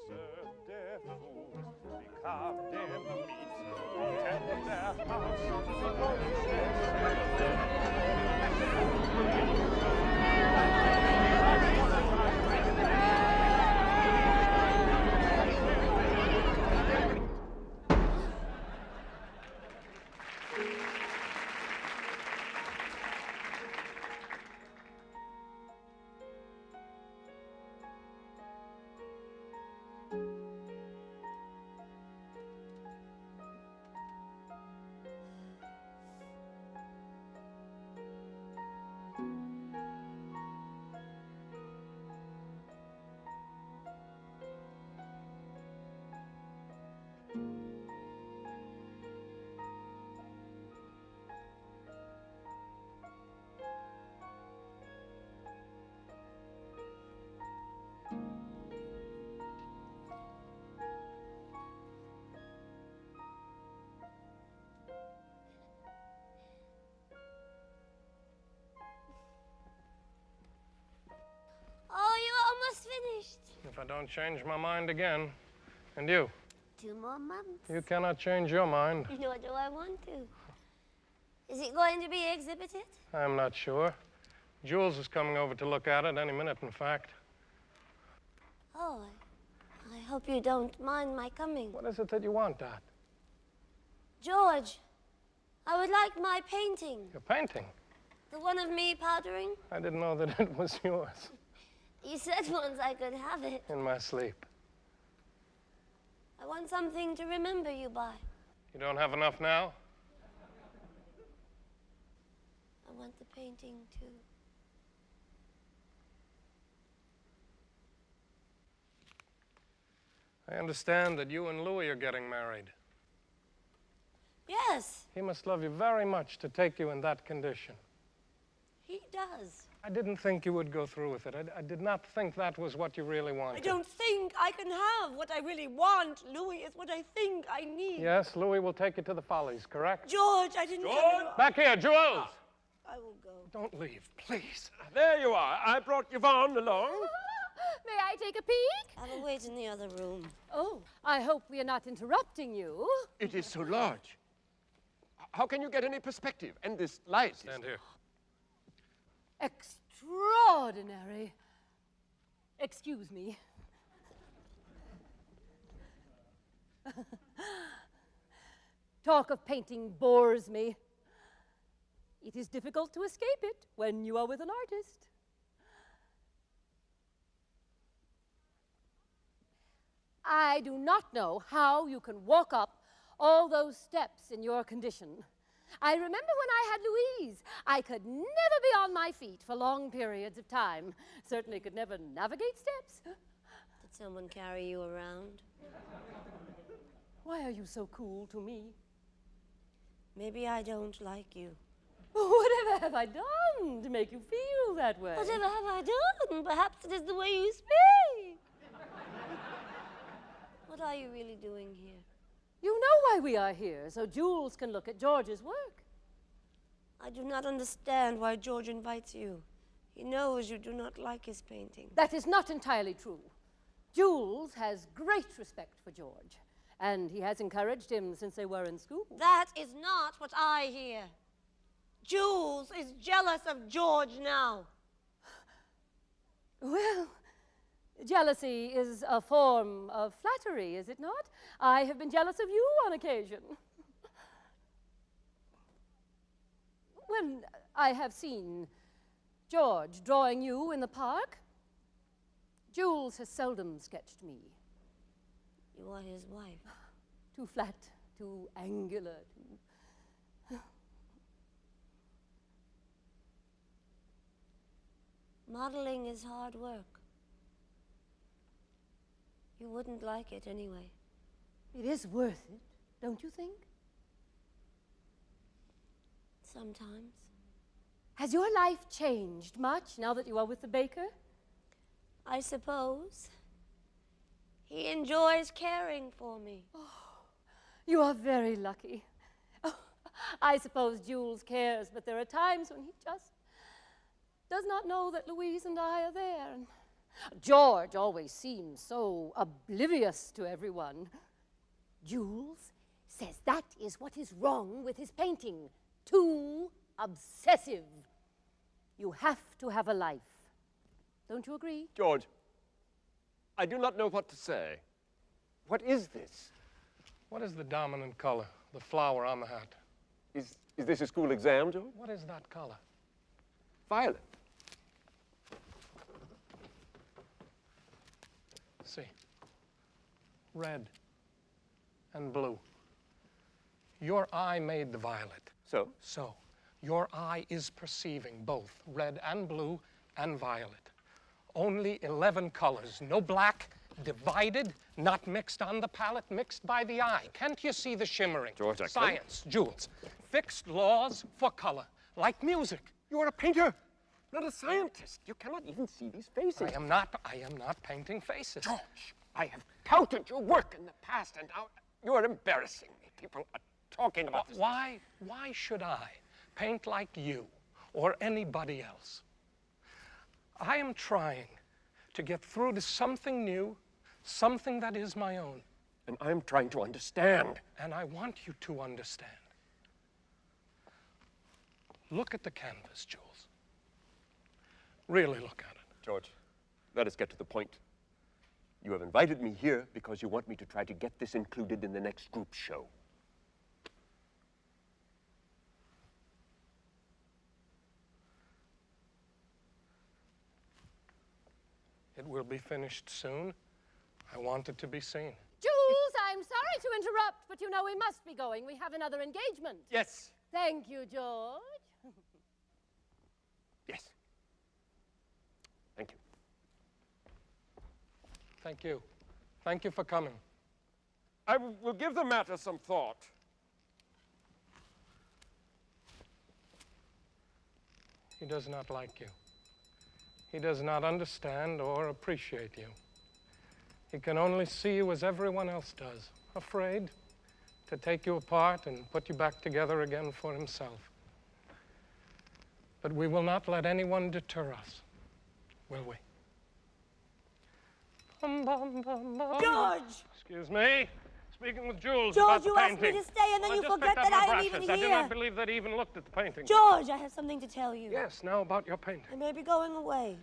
Serve their food, be carved in the meat, tend their house to the Oh, you're almost finished. If I don't change my mind again. And you? 2 more months. You cannot change your mind. Nor do I want to. Is it going to be exhibited? I'm not sure. Jules is coming over to look at it any minute, in fact. Oh, I hope you don't mind my coming. What is it that you want, Dot? George, I would like my painting. Your painting? The one of me powdering. I didn't know that it was yours. You said once I could have it. In my sleep. I want something to remember you by. You don't have enough now? I want the painting too. I understand that you and Louis are getting married. Yes, He must love you very much to take you in that condition. he does. I didn't think you would go through with it. I did not think that was what you really wanted. I don't think I can have what I really want. Louis is what I think I need. Yes, Louis will take you to the Follies, correct? George, I didn't come at all. Back here, Jules! I will go. Don't leave, please. There you are. I brought Yvonne along. May I take a peek? I will wait in the other room. Oh, I hope we are not interrupting you. It is so large. How can you get any perspective? And this light. Stand here. Extraordinary. Excuse me. Talk of painting bores me. It is difficult to escape it when you are with an artist. I do not know how you can walk up all those steps in your condition. I remember when I had Louise, I could never be on my feet for long periods of time. Certainly could never navigate steps. Did someone carry you around? Why are you so cool to me? Maybe I don't like you. Whatever have I done to make you feel that way? Whatever have I done? Perhaps it is the way you speak. What are you really doing here? You know why we are here, so Jules can look at George's work. I do not understand why George invites you. He knows you do not like his painting. That is not entirely true. Jules has great respect for George, and he has encouraged him since they were in school. That is not what I hear. Jules is jealous of George now. Well, jealousy is a form of flattery, is it not? I have been jealous of you on occasion. When I have seen George drawing you in the park, Jules has seldom sketched me. You are his wife. Too flat, too angular, too... Modeling is hard work. You wouldn't like it anyway. It is worth it, don't you think? Sometimes. Has your life changed much now that you are with the baker? I suppose. He enjoys caring for me. You are very lucky. Oh, I suppose Jules cares, but there are times when he just does not know that Louise and I are there. And George always seems so oblivious to everyone. Jules says that is what is wrong with his painting. Too obsessive. You have to have a life. Don't you agree? George, I do not know what to say. What is this? What is the dominant color? The flower on the hat. Is this a school exam, George? What is that color? Violet. See. Red and blue. Your eye made the violet. So? So, your eye is perceiving both red and blue and violet. Only 11 colors, no black, divided, not mixed on the palette, mixed by the eye. Can't you see the shimmering? George, I Science, Jules. Fixed laws for color, like music. You are a painter, not a scientist. You cannot even see these faces. I am not painting faces. George, I have counted your work in the past, and now you are embarrassing me. People are talking about this. Why should I paint like you or anybody else? I am trying to get through to something new, something that is my own. And I'm trying to understand. And I want you to understand. Look at the canvas, Jules. Really look at it. George, let us get to the point. You have invited me here because you want me to try to get this included in the next group show. It will be finished soon. I want it to be seen. Jules, I'm sorry to interrupt, but you know we must be going. We have another engagement. Yes. Thank you, George. Yes. Thank you. Thank you. Thank you for coming. I will give the matter some thought. He does not like you. He does not understand or appreciate you. He can only see you as everyone else does, afraid to take you apart and put you back together again for himself. But we will not let anyone deter us, will we? George! Excuse me. Speaking with Jules George, about the you asked painting. me to stay and then Well, you just forget picked up that my I am even brushes. I do here. not believe that he even looked at the painting. George, I have something to tell you. Yes, now about your painting. I may be going away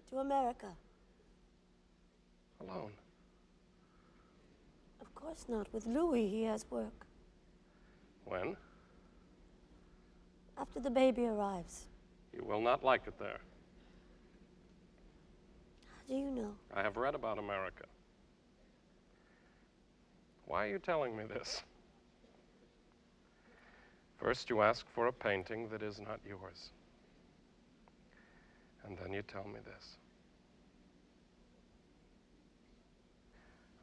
to America. Alone. Of course not. With Louis, he has work. When? After the baby arrives. You will not like it there. How do you know? I have read about America. Why are you telling me this? First, you ask for a painting that is not yours. And then you tell me this.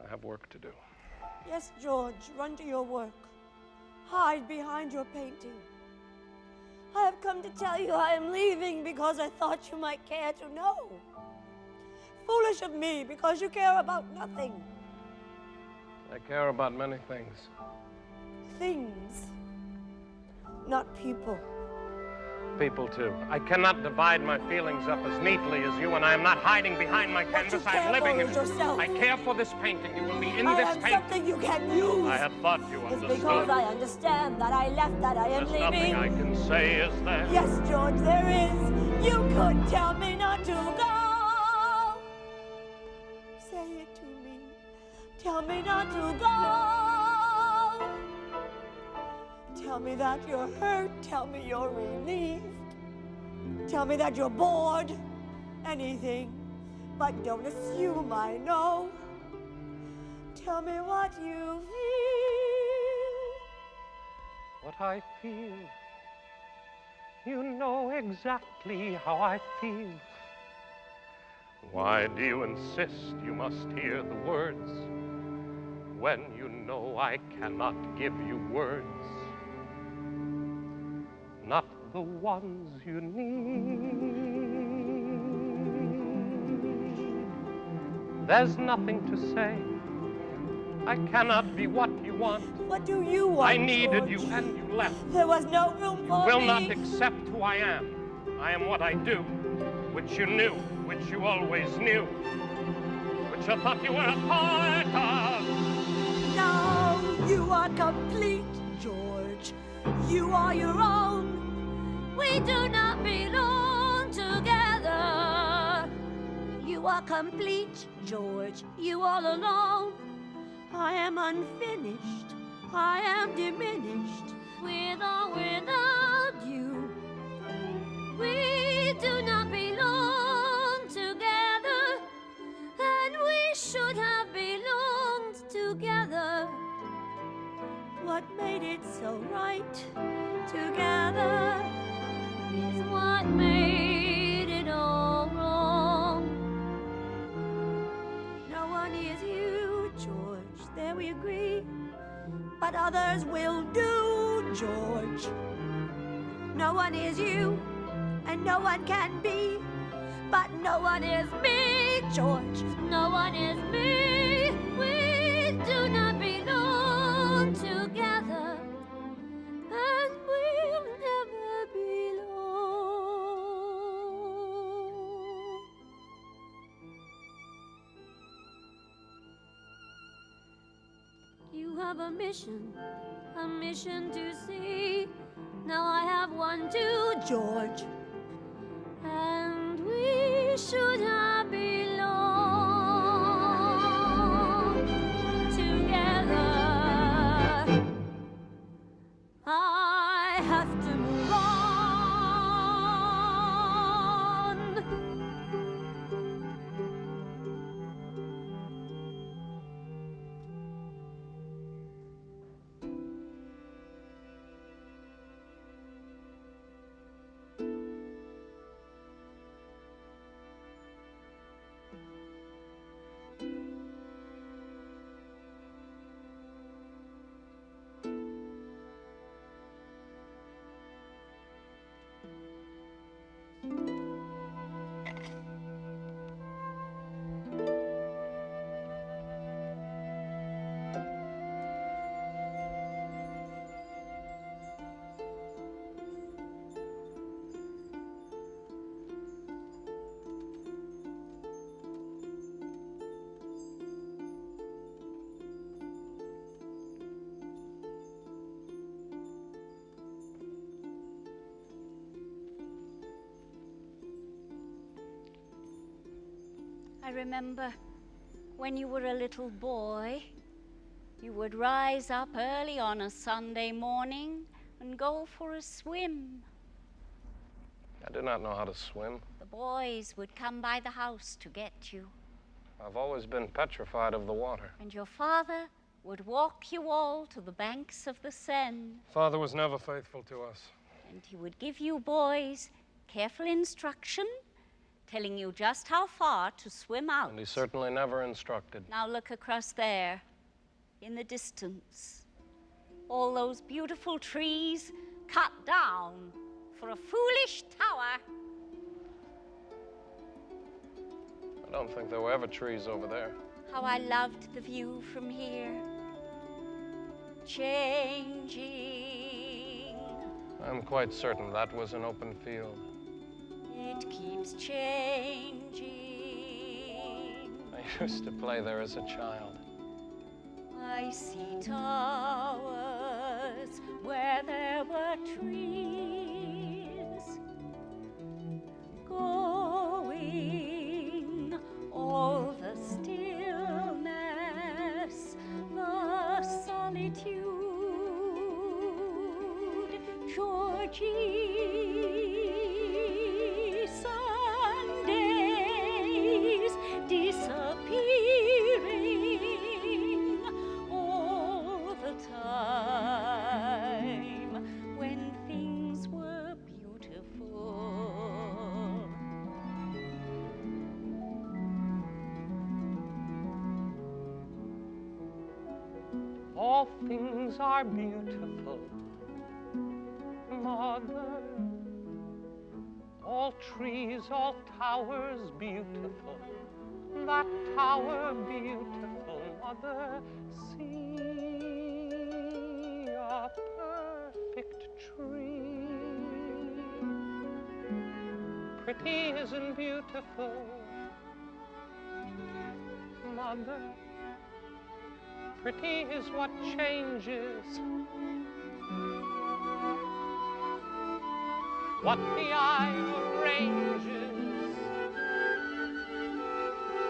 I have work to do. Yes, George, run to your work. Hide behind your painting. I have come to tell you I am leaving because I thought you might care to know. Foolish of me, because you care about nothing. I care about many things. Things, not people. People, too. I cannot divide my feelings up as neatly as you, and I am not hiding behind my canvas. I am living in it. Yourself. I care for this painting. You will be in I this am painting. something you can use. I had thought you It's understood. because I understand that I left, that I am There's leaving. nothing I can say, is there? Yes, George, there is. You could tell me not to go. Say it to me. Tell me not to go. Tell me that you're hurt. Tell me you're relieved. Tell me that you're bored. Anything. But don't assume I know. Tell me what you feel. What I feel. You know exactly how I feel. Why do you insist you must hear the words when you know I cannot give you words? Not the ones you need. There's nothing to say. I cannot be what you want. What do you want, I needed George? you and you left. There was no room You for will me. not accept who I am. I am what I do, which you knew, which you always knew, which I thought you were a part of. Now you are complete, George. You are your own. We do not belong together. You are complete, George. You all alone. I am unfinished. I am diminished. With or without you, we do not belong together, and we should have belonged together. What made it so right together Is what made it all wrong. No one is you, George, there we agree. But others will do, George. No one is you, and no one can be. But no one is me, George. No one is me. We do not belong together, and we'll never belong. You have a mission to see. Now I have one too, George. and we should have belonged together. I have to move on. I remember when you were a little boy, you would rise up early on a Sunday morning and go for a swim. I do not know how to swim. The boys would come by the house to get you, I've always been petrified of the water. and your father would walk you all to the banks of the Seine, Father was never faithful to us. and he would give you boys careful instruction, telling you just how far to swim out. And he certainly never instructed. Now look across there, in the distance. All those beautiful trees cut down for a foolish tower. I don't think there were ever trees over there. How I loved the view from here. Changing. I'm quite certain that was an open field. It keeps changing. I used to play there as a child. I see towers where there were trees, going all the stillness, the solitude, Georgie, Sundays disappearing all the time when things were beautiful. All things are beautiful, Mother. All trees, all towers beautiful, that tower beautiful, mother, see a perfect tree. Pretty isn't beautiful, mother. Pretty is what changes, what the eye arranges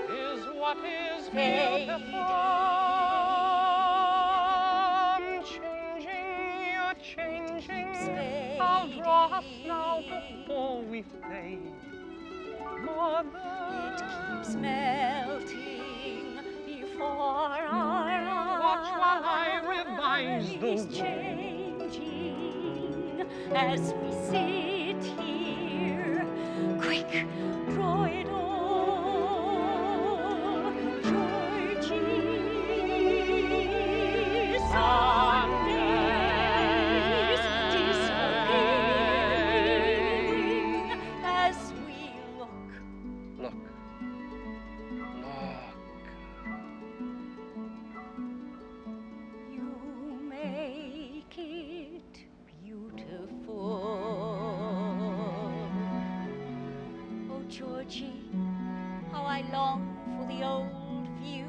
is what is beautiful. Changing, you're changing. I'll draw us now before we fade. Mother, it keeps melting before our eyes. Watch while I revise the changing as we sit here. Quick, draw it all, Georgie. Sundays disappearing as we look. Look. You make it beautiful. Oh, Georgie, how I long for the old view.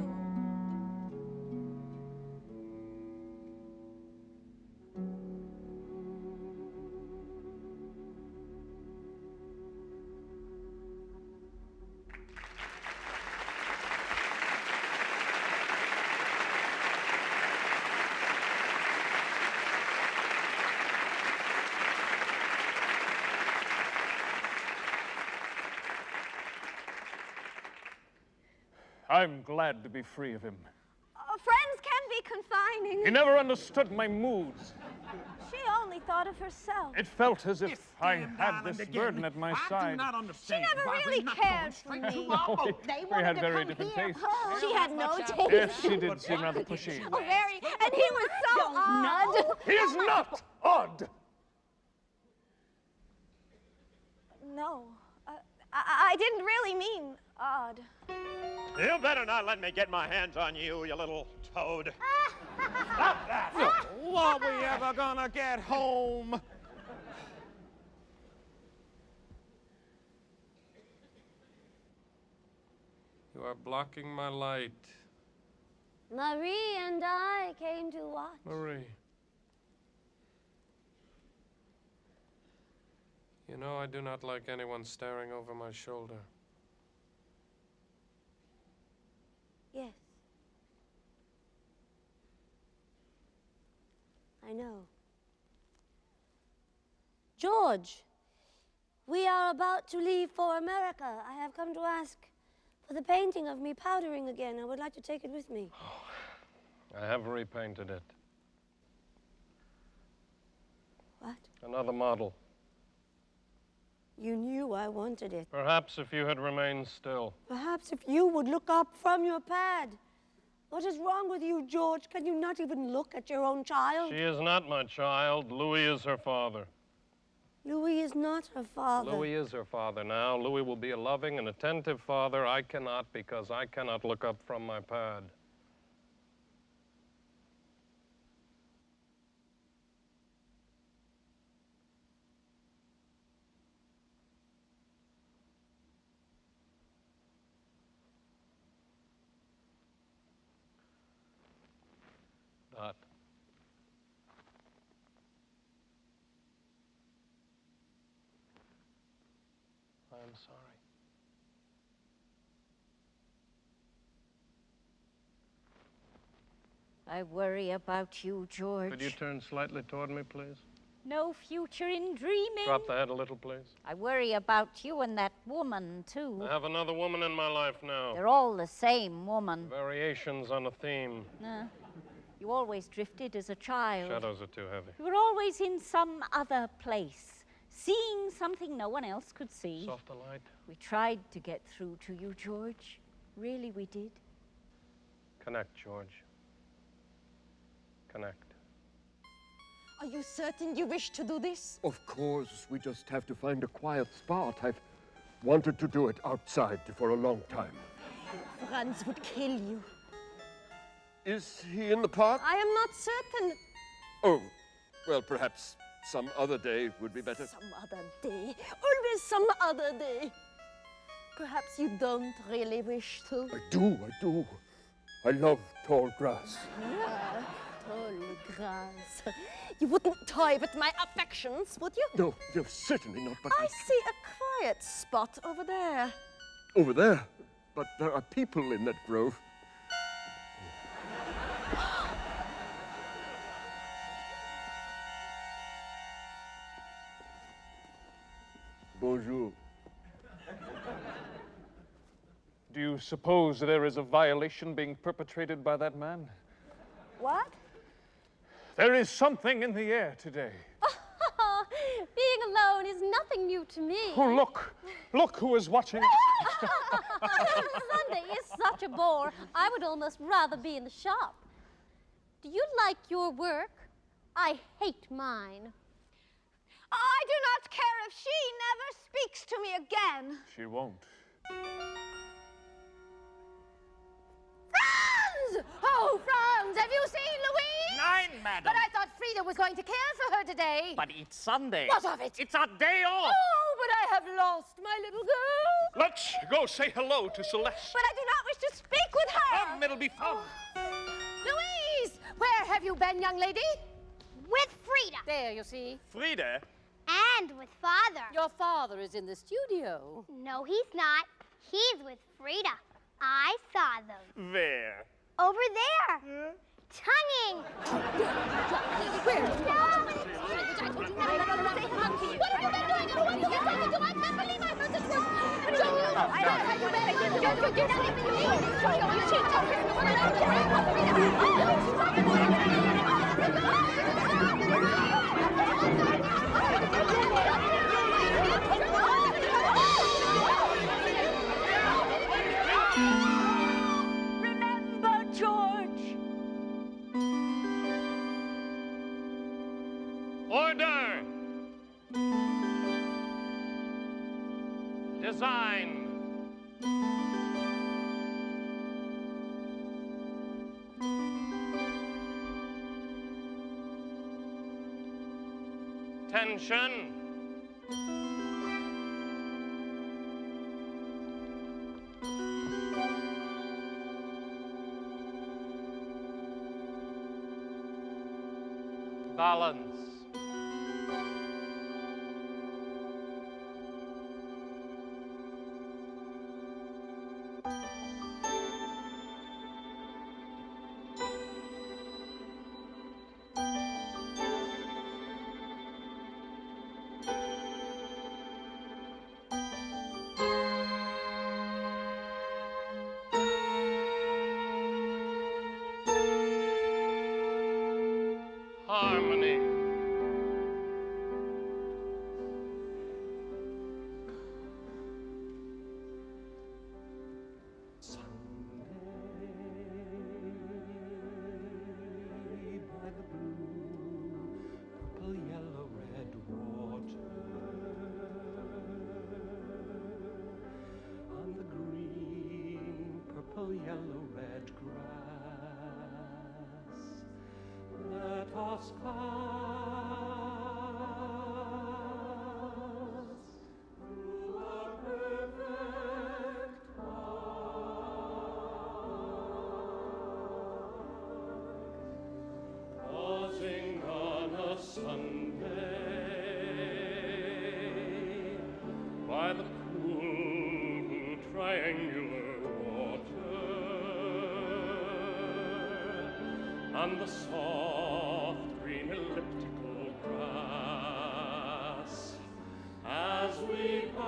I'm glad to be free of him. Friends can be confining. He never understood my moods. She only thought of herself. It felt as if I had this burden at my I side. do not understand. She never why really we're not cared going for straight me. to our boat. We had very different tastes. She had no taste. Yes, she did seem rather pushy. Oh, very. And he was so odd. He is not odd. No, I didn't really mean odd. You better not let me get my hands on you, you little toad. Stop that! Are we ever gonna get home? You are blocking my light. Marie and I came to watch. Marie. You know, I do not like anyone staring over my shoulder. Yes. I know. George, we are about to leave for America. I have come to ask for the painting of me powdering again. I would like to take it with me. I have repainted it. What? Another model. You knew I wanted it. Perhaps if you had remained still. Perhaps if you would look up from your pad. What is wrong with you, George? Can you not even look at your own child? She is not my child. Louis is her father. Louis is not her father. Louis is her father now. Louis will be a loving and attentive father. I cannot, because I cannot look up from my pad. Dot. I'm sorry. I worry about you, George. Could you turn slightly toward me, please? No future in dreaming. Drop the head a little, please. I worry about you and that woman, too. I have another woman in my life now. They're all the same woman. Variations on a theme. You always drifted as a child. Shadows are too heavy. You were always in some other place, seeing something no one else could see. Softer light. We tried to get through to you, George. Really, we did. Connect, George. Connect. Are you certain you wish to do this? Of course, we just have to find a quiet spot. I've wanted to do it outside for a long time. Franz would kill you. Is he in the park? I am not certain. Oh, well, perhaps some other day would be better. Some other day. Always some other day. Perhaps you don't really wish to. I do. I love tall grass. Yeah, tall grass. You wouldn't toy with my affections, would you? No, certainly not, but I see a quiet spot over there. over there. But there are people in that grove. Bonjour. Do you suppose there is a violation being perpetrated by that man? What? There is something in the air today. Being alone is nothing new to me. Oh, look! Look who is watching us. Sunday is such a bore. I would almost rather be in the shop. Do you like your work? I hate mine. I do not care if she never speaks to me again. She won't. Franz! Oh, Franz, have you seen Louise? Nein, madam. But I thought Frida was going to care for her today. But it's Sunday. What of it? It's our day off. Oh, but I have lost my little girl. Let's go say hello to Celeste. But I do not wish to speak with her. Come, it'll be fun. Louise, where have you been, young lady? With Frida. There, you see. Frida? And with Father. Your father is in the studio. No, he's not. He's with Frida. I saw them. Where? Over there. Tonguing. Where? What have you been doing? What are you trying to do? I can't believe I heard this word. Joe, where have you Remember, George. Order! Design. Tension. Balance. Harmony. By the blue, purple, yellow, red water, on the green, purple, yellow, red grass, let us pass through a perfect pausing on a Sunday by the cool triangular water and the soft green elliptical grass as we pass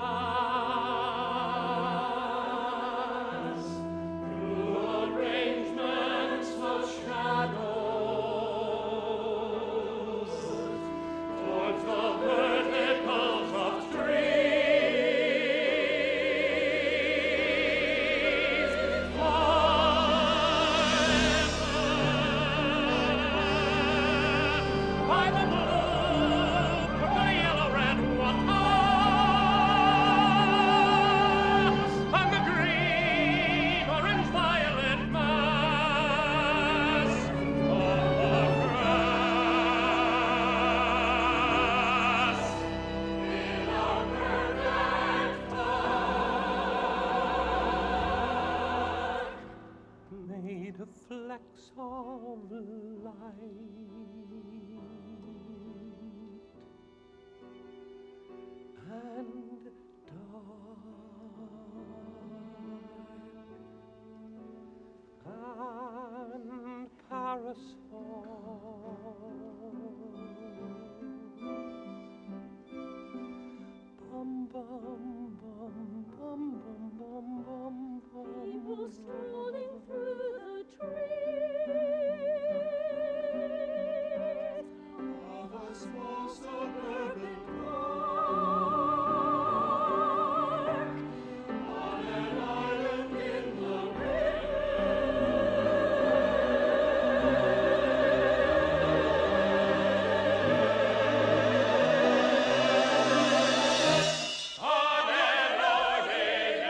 through arrangements of shadows towards the verticals of trees. By the of light and dark and parasols. Bum bum bum bum bum bum bum bum. People strolling through the trees Of a small suburban park on an island in the on an ordinary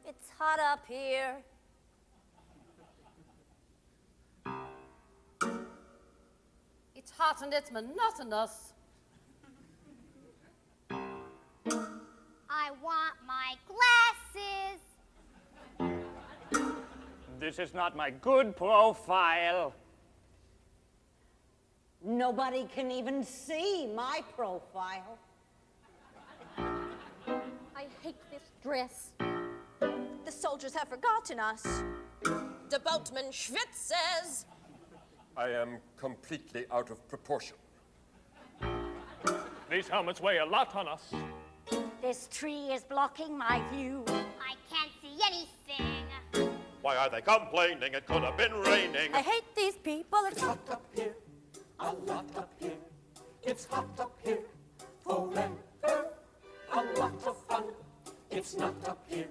It's hot up here. It's hot and it's monotonous. I want my glasses. This is not my good profile. Nobody can even see my profile. I hate this dress. The soldiers have forgotten us. The boatman schwitzes. I am completely out of proportion. These helmets weigh a lot on us. This tree is blocking my view. I can't see anything. Why are they complaining? It could have been raining. I hate these people. It's hot up here, a lot up here. It's hot up here, forever. A lot of fun. It's not up here.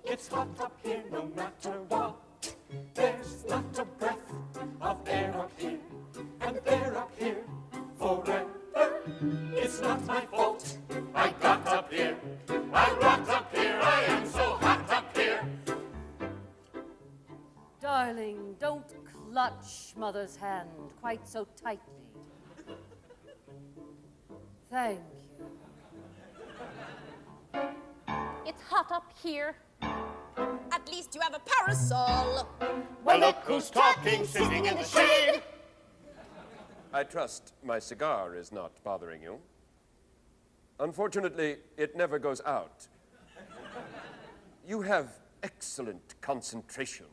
It's hot up here, no matter what. There's not a breath of air up here, and they're up here forever. It's not my fault. I got up here. I rocked up here. I am so hot up here. Darling, don't clutch Mother's hand quite so tightly. Thank you. It's hot up here. At least you have a parasol. Well, look who's talking, sitting in the shade. I trust my cigar is not bothering you. Unfortunately, it never goes out. You have excellent concentration.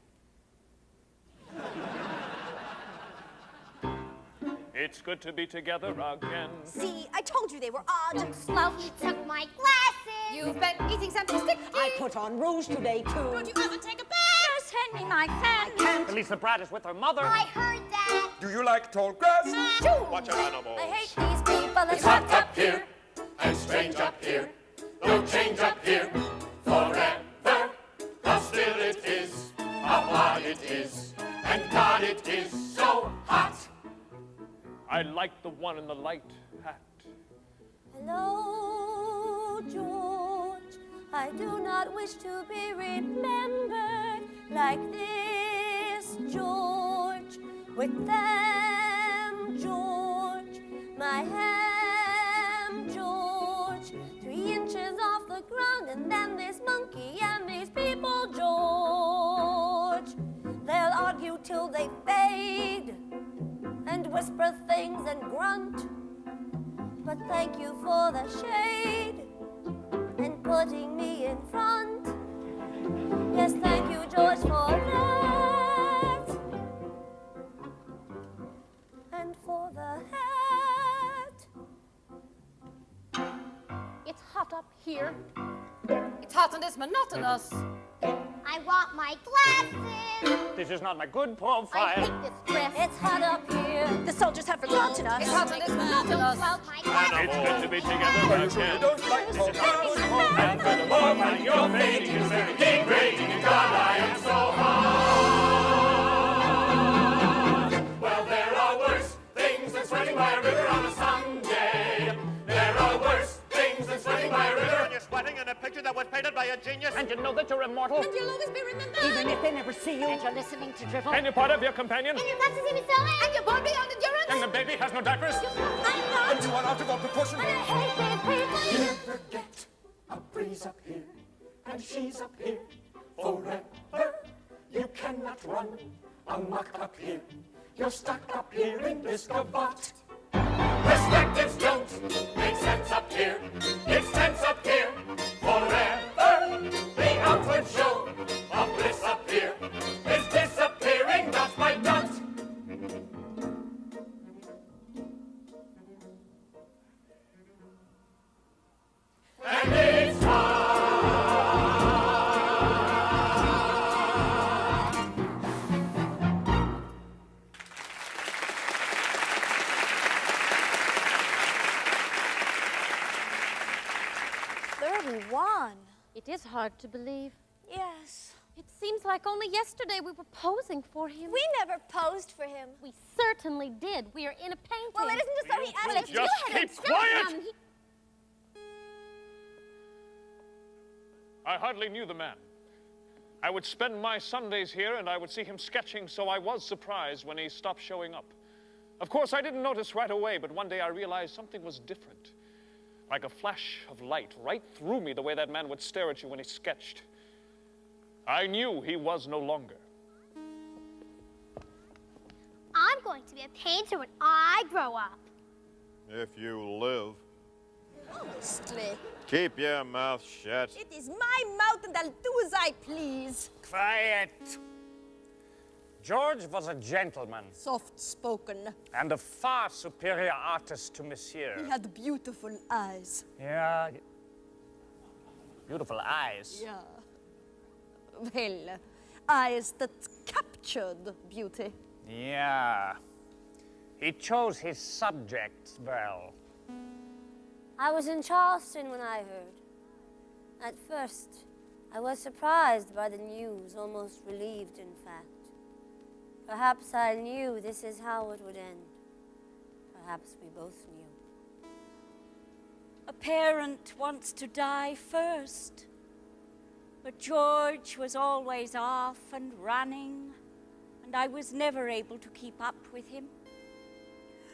It's good to be together again. See, I told you they were odd. Slowly took my glasses. You've been eating something sticky. I put on rouge today, too. Don't you ever take a bath? Just hand me my pen. At least the brat is with her mother. I heard that. Do you like tall grass? Watch your animals. I hate these people. It's hot up here and strange up here. No change up here forever. But still it is, why it is, and God it is so hot. I like the one in the light hat. Hello, George. I do not wish to be remembered like this, George. With them, George. My ham, George. 3 inches off the ground, and then this monkey and these people, George. They'll argue till they fade and whisper things and grunt. But thank you for the shade and putting me in front. Yes, thank you, George, for that. And for the hat. It's hot up here. It's hot and it's monotonous. I want my glasses. This is not my good I profile. hate this dress. It's hot up here. The soldiers have forgotten us. It's hot and it's monotonous. Well, my glasses. It's good to be together again. Don't like tall grass. And furthermore, when your fate is very degrading, and God, I am so hot. Well, there are worse things than sweating by a river on a Sunday. There are worse things than sweating by a river. You're sweating in a picture that was painted by a genius. And you know that you're immortal. And you'll always be remembered. Even if they never see you. And you're listening to drivel. And you're part of your companion. And your glasses even so, and your body on endurance. And the baby has no diapers. I'm not. And you are out of all proportion. And I hate these people. Never get a breeze up here, and she's up here forever. You cannot run amok up here. You're stuck up here in this gavotte. Perspectives don't make sense up here. It's tense up here forever. The outward show of bliss up here is disappearing dot by dot. And it's hard. It is hard to believe. Yes. It seems like only yesterday we were posing for him. We never posed for him. We certainly did. We are in a painting. Well, it isn't just that he asked us to just go ahead and keep strip quiet? him. I hardly knew the man. I would spend my Sundays here and I would see him sketching, so I was surprised when he stopped showing up. Of course, I didn't notice right away, but one day I realized something was different. Like a flash of light right through me, the way that man would stare at you when he sketched. I knew he was no longer. I'm going to be a painter when I grow up. If you live. Mostly. Keep your mouth shut. It is my mouth and I'll do as I please. Quiet. George was a gentleman Soft-spoken. and a far superior artist to Monsieur. He had beautiful eyes. Yeah. Beautiful eyes. Yeah. Well, eyes that captured beauty. Yeah. He chose his subjects well. I was in Charleston when I heard. At first, I was surprised by the news, almost relieved, in fact. Perhaps I knew this is how it would end. Perhaps we both knew. A parent wants to die first. But George was always off and running, and I was never able to keep up with him.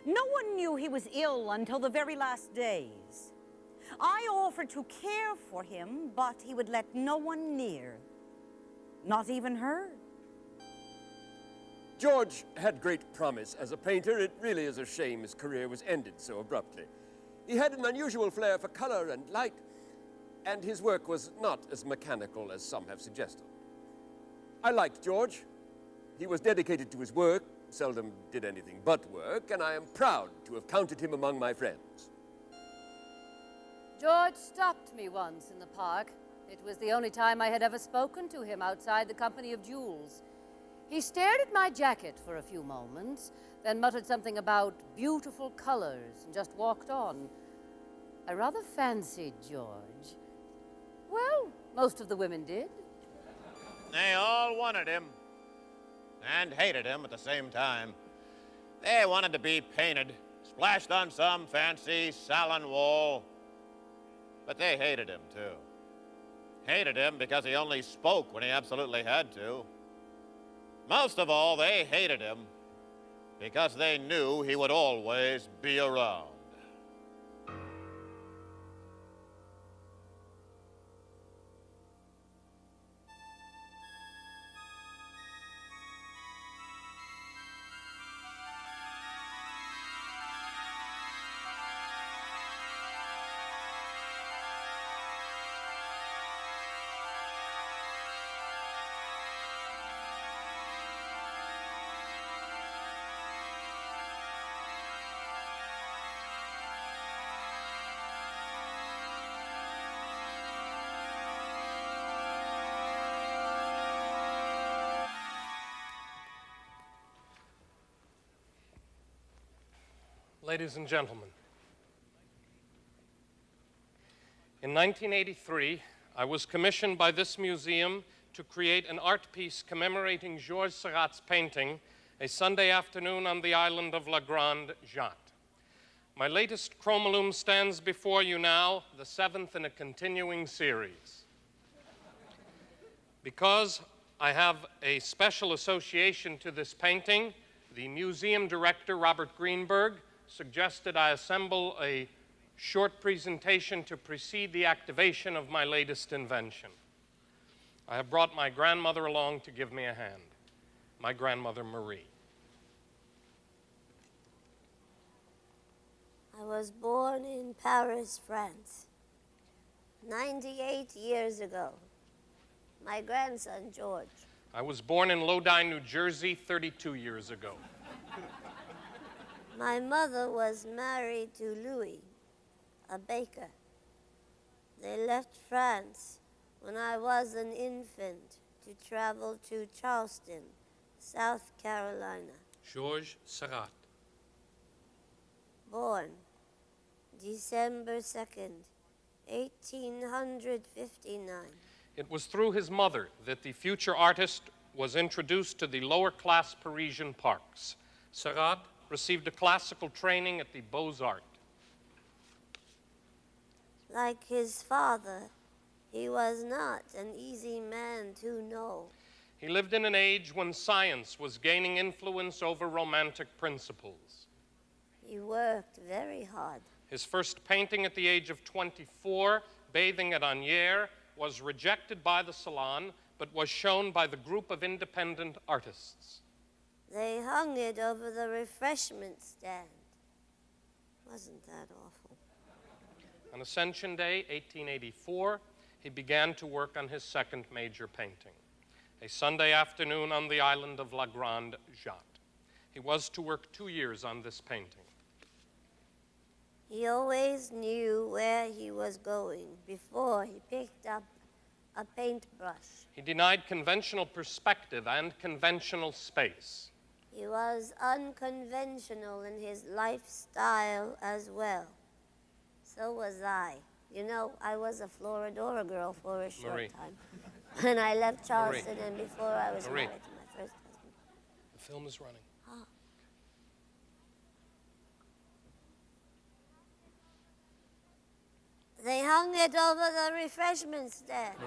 No one knew he was ill until the very last days. I offered to care for him, but he would let no one near. Not even her. George had great promise as a painter. It really is a shame his career was ended so abruptly. He had an unusual flair for color and light, And his work was not as mechanical as some have suggested. I liked George. He was dedicated to his work, seldom did anything but work, and I am proud to have counted him among my friends. George stopped me once in the park. It was the only time I had ever spoken to him outside the company of Jules. He stared at my jacket for a few moments, then muttered something about beautiful colors and just walked on. I rather fancied George. Well, most of the women did. They all wanted him and hated him at the same time. They wanted to be painted, splashed on some fancy salon wall. But they hated him, too. Hated him because he only spoke when he absolutely had to. Most of all, they hated him because they knew he would always be around. Ladies and gentlemen, in 1983, I was commissioned by this museum to create an art piece commemorating Georges Seurat's painting, A Sunday Afternoon on the Island of La Grande Jatte. My latest chromalume stands before you now, the seventh in a continuing series. Because I have a special association to this painting, the museum director, Robert Greenberg, suggested I assemble a short presentation to precede the activation of my latest invention. I have brought my grandmother along to give me a hand, my grandmother Marie. I was born in Paris, France, 98 years ago. My grandson, George. I was born in Lodi, New Jersey, 32 years ago. My mother was married to Louis, a baker. They left France when I was an infant to travel to Charleston, South Carolina. Georges Seurat. Born December 2nd, 1859. It was through his mother that the future artist was introduced to the lower-class Parisian parks. Seurat received a classical training at the Beaux-Arts. Like his father, he was not an easy man to know. He lived in an age when science was gaining influence over romantic principles. He worked very hard. His first painting at the age of 24, Bathing at Asnières, was rejected by the Salon, but was shown by the group of independent artists. They hung it over the refreshment stand. Wasn't that awful? On Ascension Day, 1884, he began to work on his second major painting, A Sunday Afternoon on the Island of La Grande Jatte. He was to work 2 years on this painting. He always knew where he was going before he picked up a paintbrush. He denied conventional perspective and conventional space. He was unconventional in his lifestyle as well. So was I. You know, I was a Floridora girl for a short Marie. time. When I left Charleston and before I was Marie. married to my first husband. The film is running. Ah. They hung it over the refreshment stand.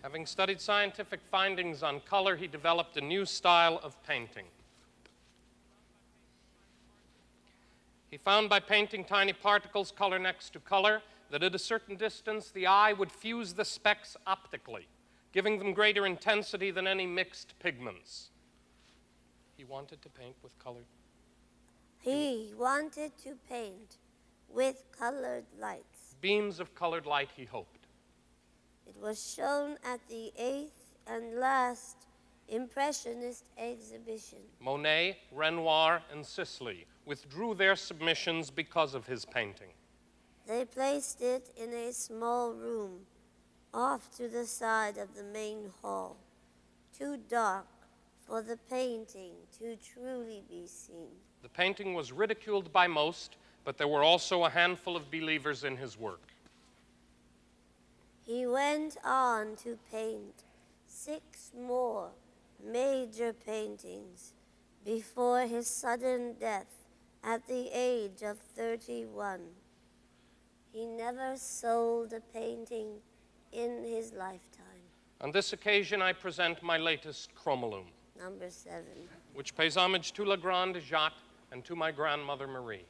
Having studied scientific findings on color, he developed a new style of painting. He found by painting tiny particles color next to color that at a certain distance the eye would fuse the specks optically, giving them greater intensity than any mixed pigments. He wanted to paint with color. He wanted to paint with colored lights. Beams of colored light, he hoped. It was shown at the 8th and last Impressionist exhibition. Monet, Renoir, and Sisley withdrew their submissions because of his painting. They placed it in a small room off to the side of the main hall, too dark for the painting to truly be seen. The painting was ridiculed by most, but there were also a handful of believers in his work. He went on to paint 6 more major paintings before his sudden death at the age of 31. He never sold a painting in his lifetime. On this occasion, I present my latest chromalum, Number 7. which pays homage to La Grande Jatte and to my grandmother Marie.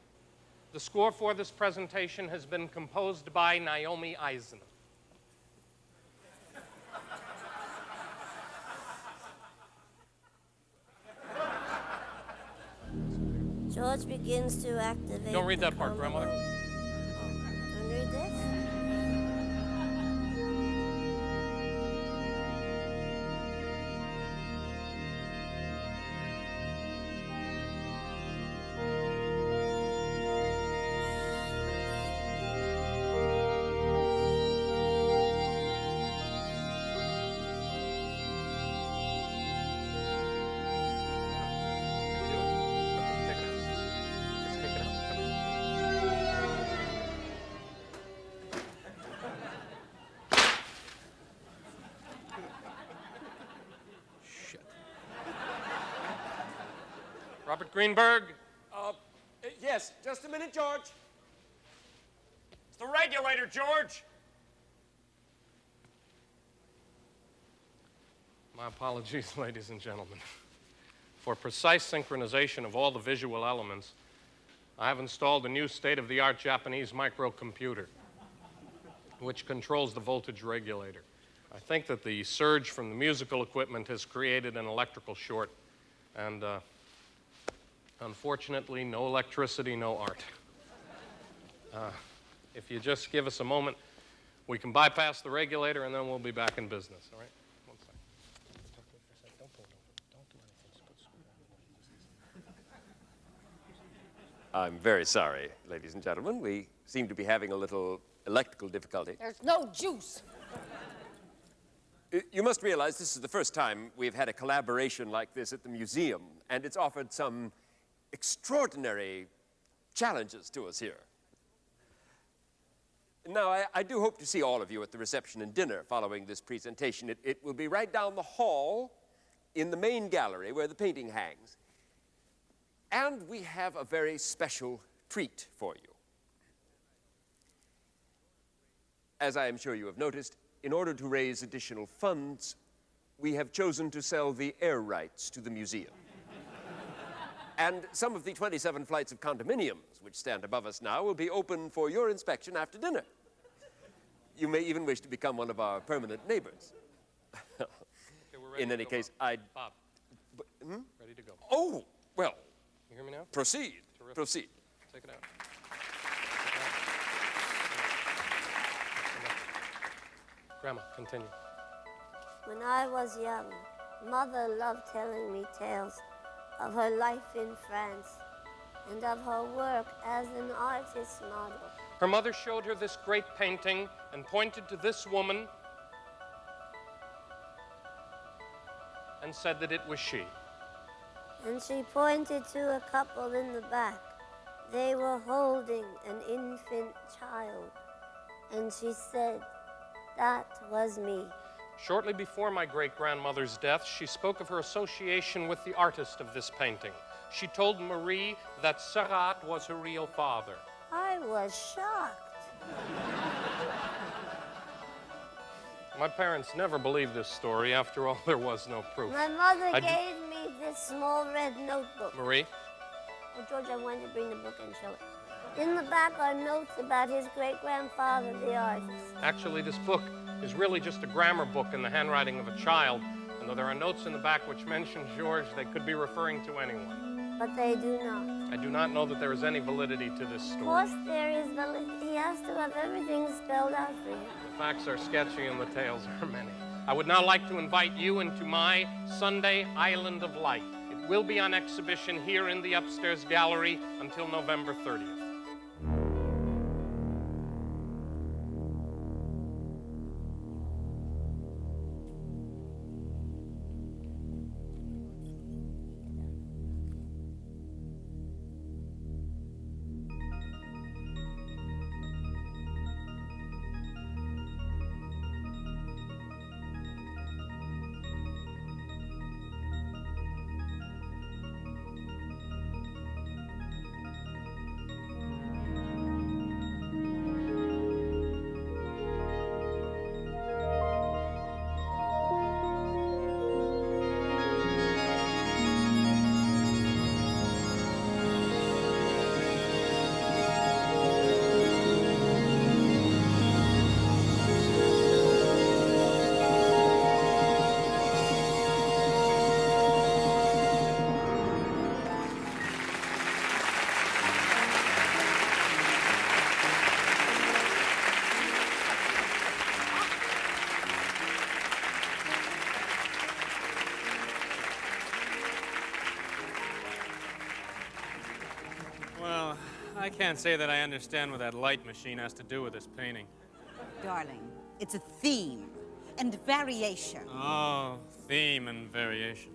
The score for this presentation has been composed by Naomi Eisen. George begins to activate. Don't read the that part, chromalum. Grandmother. Don't read this? Robert Greenberg. Yes, just a minute, George. It's the regulator, George. My apologies, ladies and gentlemen. For precise synchronization of all the visual elements, I have installed a new state-of-the-art Japanese microcomputer, which controls the voltage regulator. I think that the surge from the musical equipment has created an electrical short, and unfortunately, no electricity, no art. If you just give us a moment, we can bypass the regulator, and then we'll be back in business, all right? One second. Don't do anything. I'm very sorry, ladies and gentlemen. We seem to be having a little electrical difficulty. There's no juice. You must realize this is the first time we've had a collaboration like this at the museum, and it's offered some extraordinary challenges to us here. Now, I do hope to see all of you at the reception and dinner following this presentation. It will be right down the hall in the main gallery where the painting hangs. And we have a very special treat for you. As I am sure you have noticed, in order to raise additional funds, we have chosen to sell the air rights to the museum. And some of the 27 flights of condominiums which stand above us now will be open for your inspection after dinner. You may even wish to become one of our permanent neighbors. Okay, we're ready In to any go, case, Bob. Ready to go. Oh, well, You hear me now? proceed. Terrific. Proceed. Take it out. Grandma, continue. When I was young, Mother loved telling me tales of her life in France and of her work as an artist model. Her mother showed her this great painting and pointed to this woman and said that it was she. And she pointed to a couple in the back. They were holding an infant child. And she said, that was me. Shortly before my great-grandmother's death, she spoke of her association with the artist of this painting. She told Marie that Seurat was her real father. I was shocked. My parents never believed this story. After all, there was no proof. My mother gave me this small red notebook. Marie? Oh, George, I wanted to bring the book and show it. In the back are notes about his great-grandfather, the artist. Actually, this book is really just a grammar book in the handwriting of a child, and though there are notes in the back which mention George, they could be referring to anyone. But they do not. I do not know that there is any validity to this Of story. course there is he has to have everything spelled out for you. The facts are sketchy and the tales are many. I would now like to invite you into my Sunday Island of Light. It will be on exhibition here in the upstairs gallery until November 30th. Well, I can't say that I understand what that light machine has to do with this painting. Darling, it's a theme and variation. Oh, theme and variation.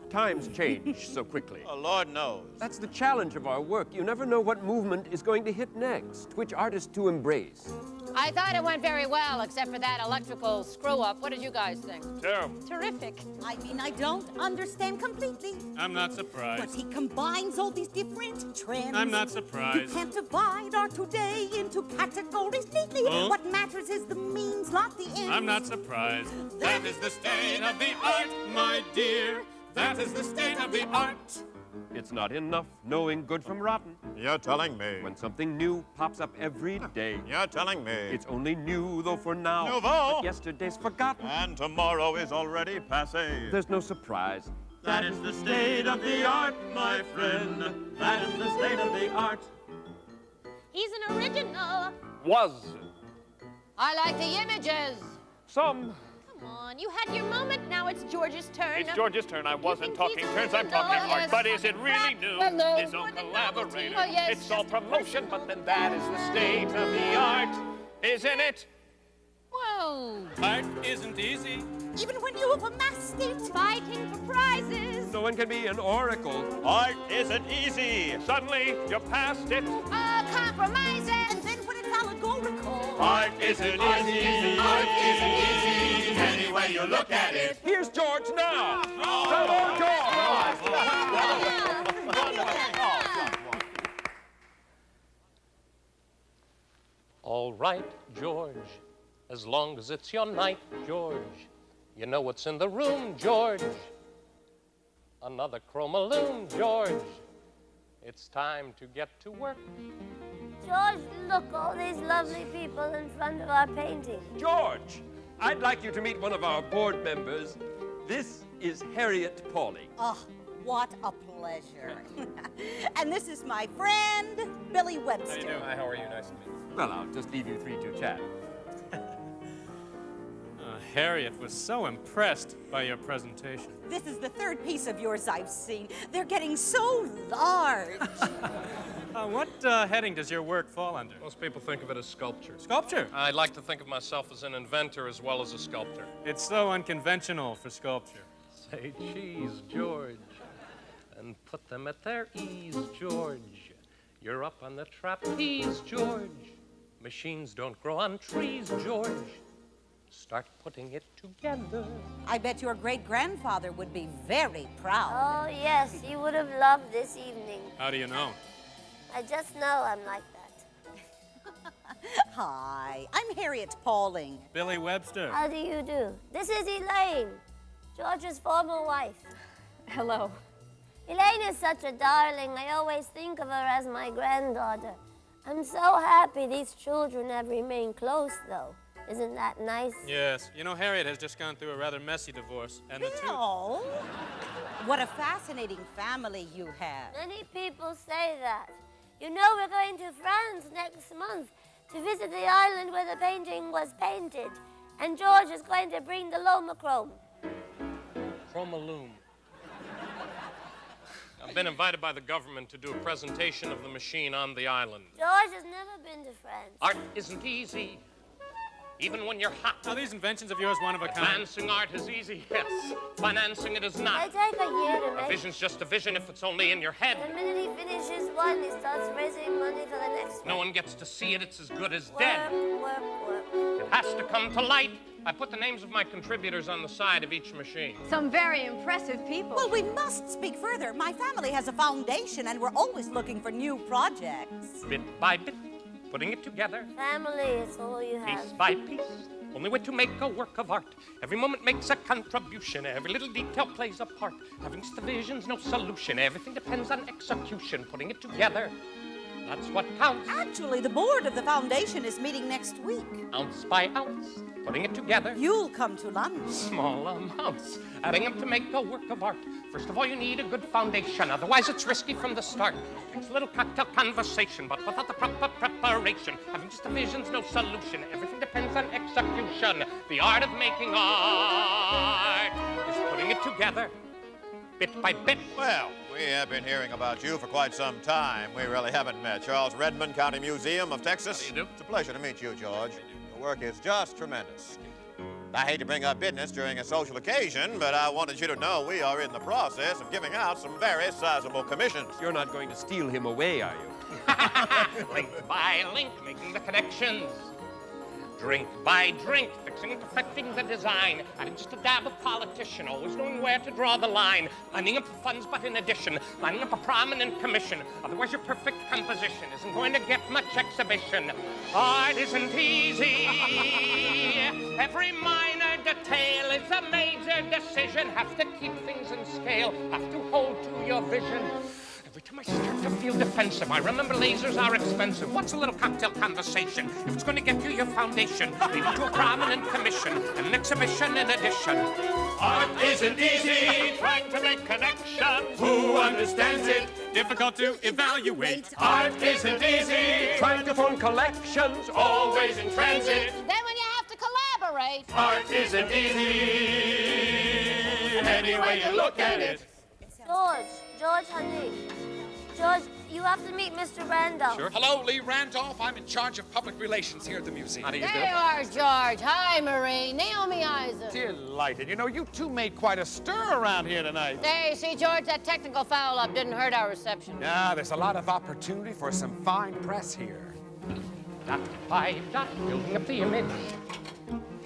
Times change so quickly. Oh, Lord knows. That's the challenge of our work. You never know what movement is going to hit next, which artist to embrace. I thought it went very well, except for that electrical screw-up. What did you guys think? Terrible. Terrific. I mean, I don't understand completely. I'm not But surprised. he combines all these different trends. I'm not You surprised. can't divide our today into categories neatly. Oh. What matters is the means, not the ends. I'm not surprised. That is the state of the art, my dear. That is the state of the art. It's not enough knowing good from rotten. You're telling me. When something new pops up every day. You're telling me. It's only new, though, for now. Nouveau. But yesterday's forgotten. And tomorrow is already passé. There's no surprise. That is the state of the art, my friend. That is the state of the art. He's an original. Was. I like the images. Some. Come on, you had your moment. Now it's George's turn. It's George's turn. I wasn't think talking he's turns, I'm original? talking art. Yes. But is it really new? Well, no. It's all More than collaborator. novelty. Oh, yes, It's all just promotion, personal. but then that is the state of the art, isn't it? Whoa. Art isn't easy. Even when you have amassed it. Fighting for prizes. No one can be an oracle. Art isn't easy. Suddenly, you're past it. Compromises. And then when it's allegorical. Art isn't easy. Art isn't easy. Any way you look at it. Here's George now. Hello, George. All right, George. As long as it's your night, George. You know what's in the room, George. Another chromaloon, George. It's time to get to work. George, look, all these lovely people in front of our painting. George, I'd like you to meet one of our board members. This is Harriet Pauling. Oh, what a pleasure. And this is my friend, Billy Webster. How you doing? Hi, how are you? Nice to meet you. Well, I'll just leave you three to chat. Harriet was so impressed by your presentation. This is the third piece of yours I've seen. They're getting so large. What heading does your work fall under? Most people think of it as sculpture. Sculpture. I like to think of myself as an inventor as well as a sculptor. It's so unconventional for sculpture. Say cheese, George, and put them at their ease, George. You're up on the trapeze, George. Machines don't grow on trees, George. Start putting it together. I bet your great-grandfather would be very proud. Oh, yes, he would have loved this evening. How do you know? I just know I'm like that. Hi, I'm Harriet Pauling. Billy Webster. How do you do? This is Elaine, George's former wife. Hello. Elaine is such a darling. I always think of her as my granddaughter. I'm so happy these children have remained close, though. Isn't that nice? Yes. You know, Harriet has just gone through a rather messy divorce, and the two... Bill, what a fascinating family you have. Many people say that. You know, we're going to France next month to visit the island where the painting was painted. And George is going to bring the Lomachrome. Chromaloom. I've been invited by the government to do a presentation of the machine on the island. George has never been to France. Art isn't easy, even when you're hot. Are these inventions of yours one of a kind? Financing art is easy, yes. Financing it is not. They take a year to A make. vision's just a vision if it's only in your head. The minute he finishes one, he starts raising money for the next one. No one gets to see it, it's as good as Work, dead. work. It has to come to light. I put the names of my contributors on the side of each machine. Some very impressive people. Well, we must speak further. My family has a foundation, and we're always looking for new projects. Bit by bit, putting it together. Family is all you have. Piece by piece. Only way to make a work of art. Every moment makes a contribution. Every little detail plays a part. Having just the vision's no solution. Everything depends on execution. Putting it together. That's what counts. Actually, the board of the foundation is meeting next week. Ounce by ounce. Putting it together. You'll come to lunch. Small amounts. Adding them to make a work of art. First of all, you need a good foundation. Otherwise, it's risky from the start. It's a little cocktail conversation, but without the proper preparation. Having just a vision's no solution. Everything depends on execution. The art of making art is putting it together. Bit by bit. Well, we have been hearing about you for quite some time. We really haven't met. Charles Redmond, County Museum of Texas. How do you do? It's a pleasure to meet you, George. Your work is just tremendous. I hate to bring up business during a social occasion, but I wanted you to know we are in the process of giving out some very sizable commissions. You're not going to steal him away, are you? Link by link, making the connections. Drink by drink, fixing and perfecting the design. Adding just a dab of politician, always knowing where to draw the line. Lining up funds, but in addition, lining up a prominent commission. Otherwise, your perfect composition isn't going to get much exhibition. Art isn't easy. Every minor detail is a major decision. Have to keep things in scale, have to hold to your vision. Every time I start to feel defensive, I remember lasers are expensive. What's a little cocktail conversation if it's going to get you your foundation, leading to a prominent commission and an exhibition in addition? Art isn't easy, Trying to make connections. who understands it? Difficult to evaluate. Art isn't easy, Trying to form collections. always in transit. Then when you have to collaborate. Art isn't easy, any way you look at it. George, honey. George, you have to meet Mr. Randolph. Sure. Hello, Lee Randolph. I'm in charge of public relations here at the museum. How do you There you are, George. Hi, Marie. Naomi Isa. Delighted. You know, you two made quite a stir around here tonight. Hey, see, George, that technical foul-up didn't hurt our reception. Yeah, there's a lot of opportunity for some fine press here. Dot by dot, building up the image.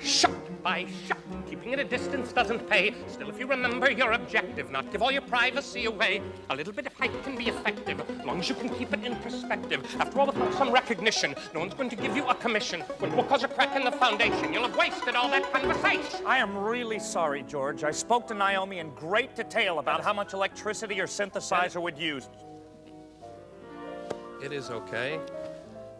Shot by shot, keeping it a distance doesn't pay. Still, if you remember your objective, not give all your privacy away. A little bit of height can be effective, as long as you can keep it in perspective. After all, without some recognition, no one's going to give you a commission. When it will cause a crack in the foundation, you'll have wasted all that conversation. I am really sorry, George. I spoke to Naomi in great detail about how much electricity your synthesizer would use. It is okay.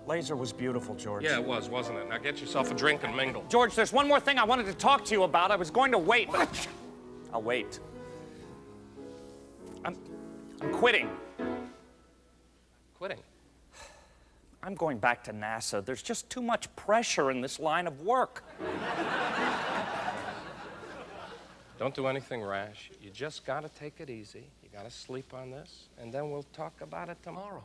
Laser was beautiful, George. Yeah, it was, wasn't it? Now get yourself a drink and mingle. George, there's one more thing I wanted to talk to you about. I was going to wait, but I'll wait. I'm quitting. Quitting? I'm going back to NASA. There's just too much pressure in this line of work. Don't do anything rash. You just gotta take it easy. You gotta sleep on this, and then we'll talk about it tomorrow.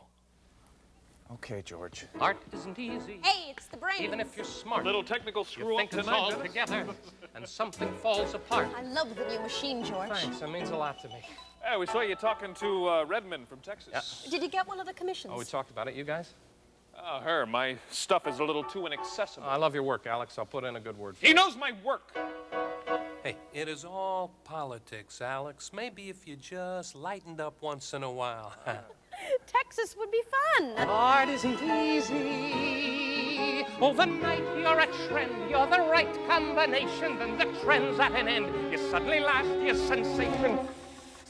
Okay, George. Art isn't easy. Hey, it's the brain. Even if you're smart. A little technical You screw think up it's tonight, all Dennis? together, and something falls apart. I love the new machine, George. Thanks, that means a lot to me. Hey, we saw you talking to Redmond from Texas. Did you get one of the commissions? Oh, we talked about it, you guys? Her. My stuff is a little too inaccessible. I love your work, Alex. I'll put in a good word for He you. knows my work. Hey, it is all politics, Alex. Maybe if you just lightened up once in a while. Texas would be fun. Art isn't easy. Overnight, you're a trend. You're the right combination. Then the trend's at an end. You suddenly last your sensation.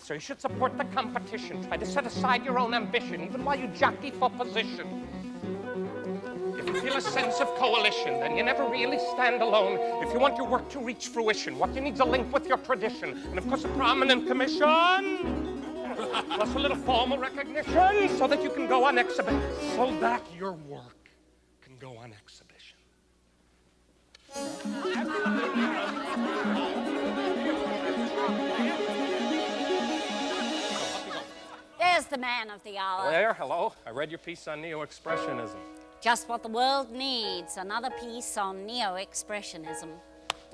So you should support the competition. Try to set aside your own ambition, even while you jockey for position. If you feel a sense of coalition, then you never really stand alone. If you want your work to reach fruition, what you need's a link with your tradition, and of course a prominent commission, plus a little formal recognition, so that you can go on exhibition, so that your work can go on exhibition. There's the man of the hour. There, hello. I read your piece on neo-expressionism. Just what the world needs, another piece on neo-expressionism.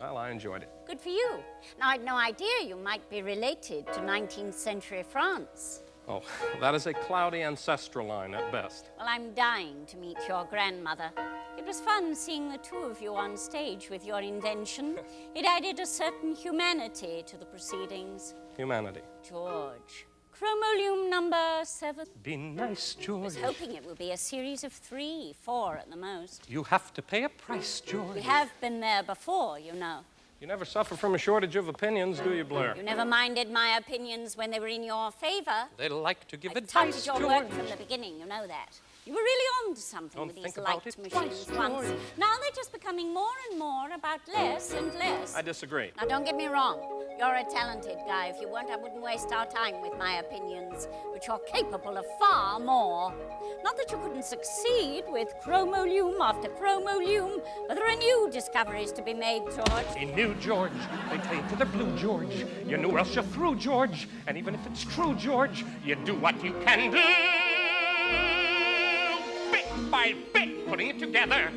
Well, I enjoyed it. Good for you. Now, I'd no idea you might be related to 19th century France. Oh, that is a cloudy ancestral line at best. Well, I'm dying to meet your grandmother. It was fun seeing the two of you on stage with your invention. It added a certain humanity to the proceedings. Humanity. George. Chromolume number 7. Be nice, George. I was hoping it would be a series of 3, 4 at the most. You have to pay a price, George. We have been there before, you know. You never suffer from a shortage of opinions, do you, Blair? You never minded my opinions when they were in your favor. They like to give I advice, touted your George. work from the beginning, you know that. You were really on to something Don't with these think about light it machines twice, once. George. Now they're just becoming more and more about less and less. I disagree. Now don't get me wrong. You're a talented guy. If you weren't, I wouldn't waste our time with my opinions. But you're capable of far more. Not that you couldn't succeed with chromolume after chromolume, but there are new discoveries to be made, George. He knew, George. They tell you to the blue, George. You knew or else you're through, George. And even if it's true, George, you do what you can do. Bit by bit, putting it together.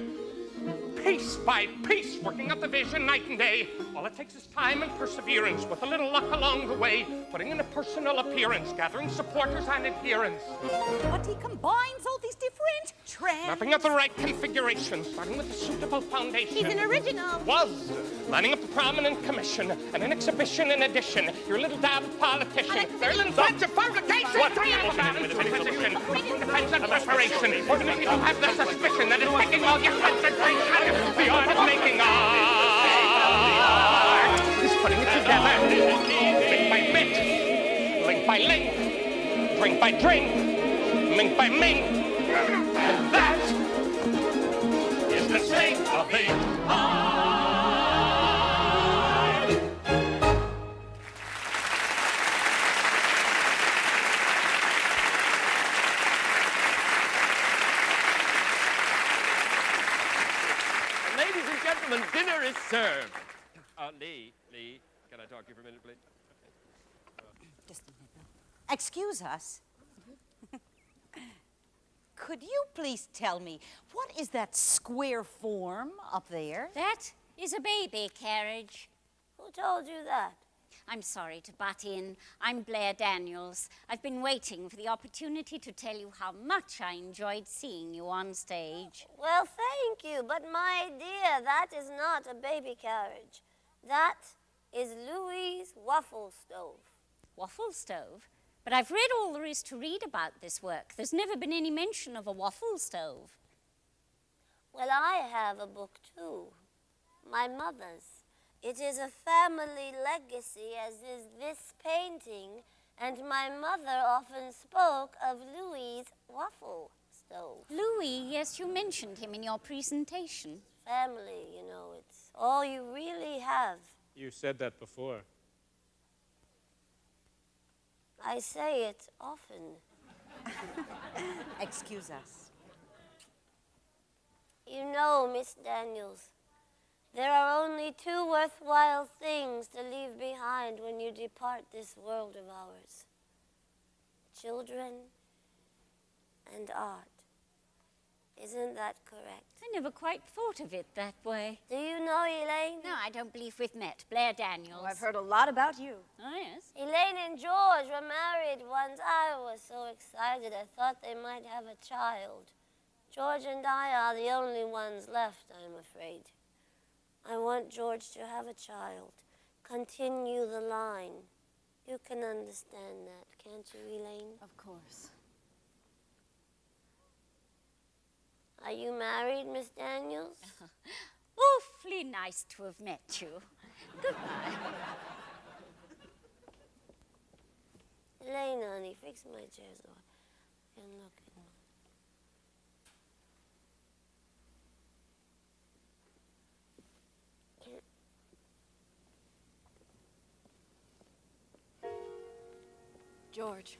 Piece by piece, working out the vision night and day. All it takes is time and perseverance, with a little luck along the way, putting in a personal appearance, gathering supporters and adherents. But he combines all these different trends. Mapping out the right configuration, starting with a suitable foundation. He's an original. Was. Lining up a prominent commission, and an exhibition in addition. Your little dab politician. Their little bunch of publications. What position depends on preparation. Even if you don't have the suspicion that it's taking all your concentration. The art of making art is putting it together, bit by bit, link by link, drink by drink, mink by mink. And that is the state of the art. Ladies and gentlemen, dinner is served. Lee, can I talk to you for a minute, please? Just a minute. Excuse us. Could you please tell me, what is that square form up there? That is a baby carriage. Who told you that? I'm sorry to butt in. I'm Blair Daniels. I've been waiting for the opportunity to tell you how much I enjoyed seeing you on stage. Well, thank you, but my dear, that is not a baby carriage. That is Louis' waffle stove. Waffle stove? But I've read all there is to read about this work. There's never been any mention of a waffle stove. Well, I have a book, too. My mother's. It is a family legacy, as is this painting, and my mother often spoke of Louis' waffle stove. Louis, yes, you mentioned him in your presentation. Family, you know, it's all you really have. You said that before. I say it often. Excuse us. You know, Miss Daniels, there are only two worthwhile things to leave behind when you depart this world of ours. Children and art. Isn't that correct? I never quite thought of it that way. Do you know Elaine? No, I don't believe we've met. Blair Daniels. Oh, I've heard a lot about you. Oh, yes. Elaine and George were married once. I was so excited I thought they might have a child. George and I are the only ones left, I'm afraid. I want George to have a child. Continue the line. You can understand that, can't you, Elaine? Of course. Are you married, Miss Daniels? Awfully nice to have met you. Goodbye. Elaine, honey, fix my chair so I can look at George,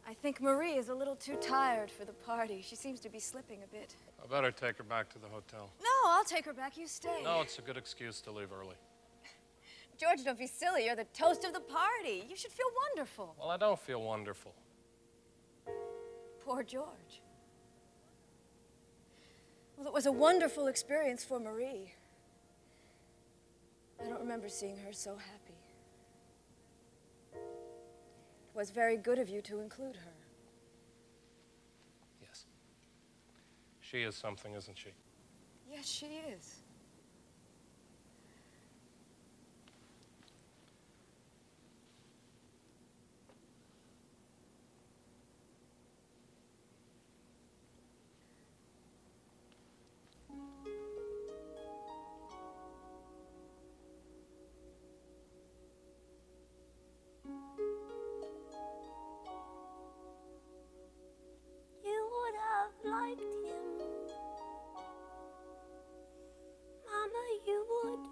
I think Marie is a little too tired for the party. She seems to be slipping a bit. I better take her back to the hotel. No, I'll take her back. You stay. No, it's a good excuse to leave early. George, don't be silly. You're the toast of the party. You should feel wonderful. Well, I don't feel wonderful. Poor George. Well, it was a wonderful experience for Marie. I don't remember seeing her so happy. It was very good of you to include her. Yes. She is something, isn't she? Yes, she is. You would have liked him. Mama, you would.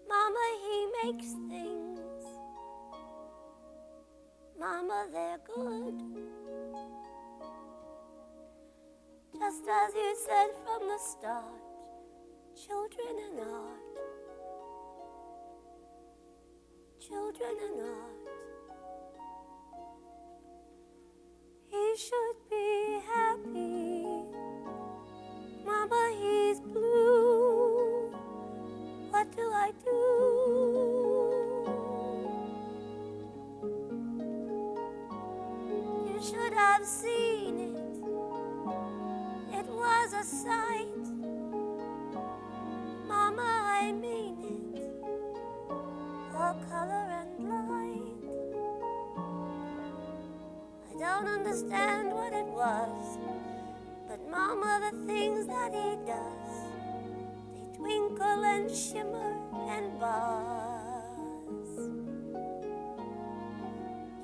Mama, he makes things. Mama, they're good. Just as you said from the start, children and art. Children and art. He should be happy. Mama, he's blue. What do I do? You should have seen it. It was a sight. Mama, I mean it. All color and light. I don't understand what it was, but Mama, the things that he does, they twinkle and shimmer and buzz.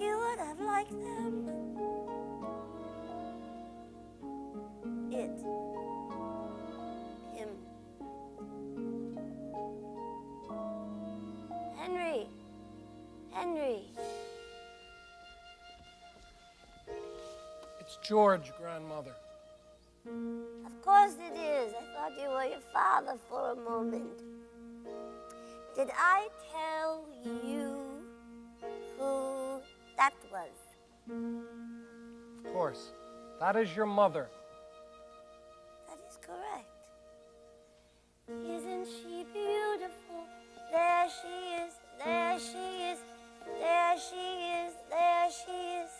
You would have liked them. It. Him. Henry. Henry. It's George, grandmother. Of course it is. I thought you were your father for a moment. Did I tell you who that was? Of course. That is your mother. That is correct. Isn't she beautiful? There she is, there she is, there she is, there she is.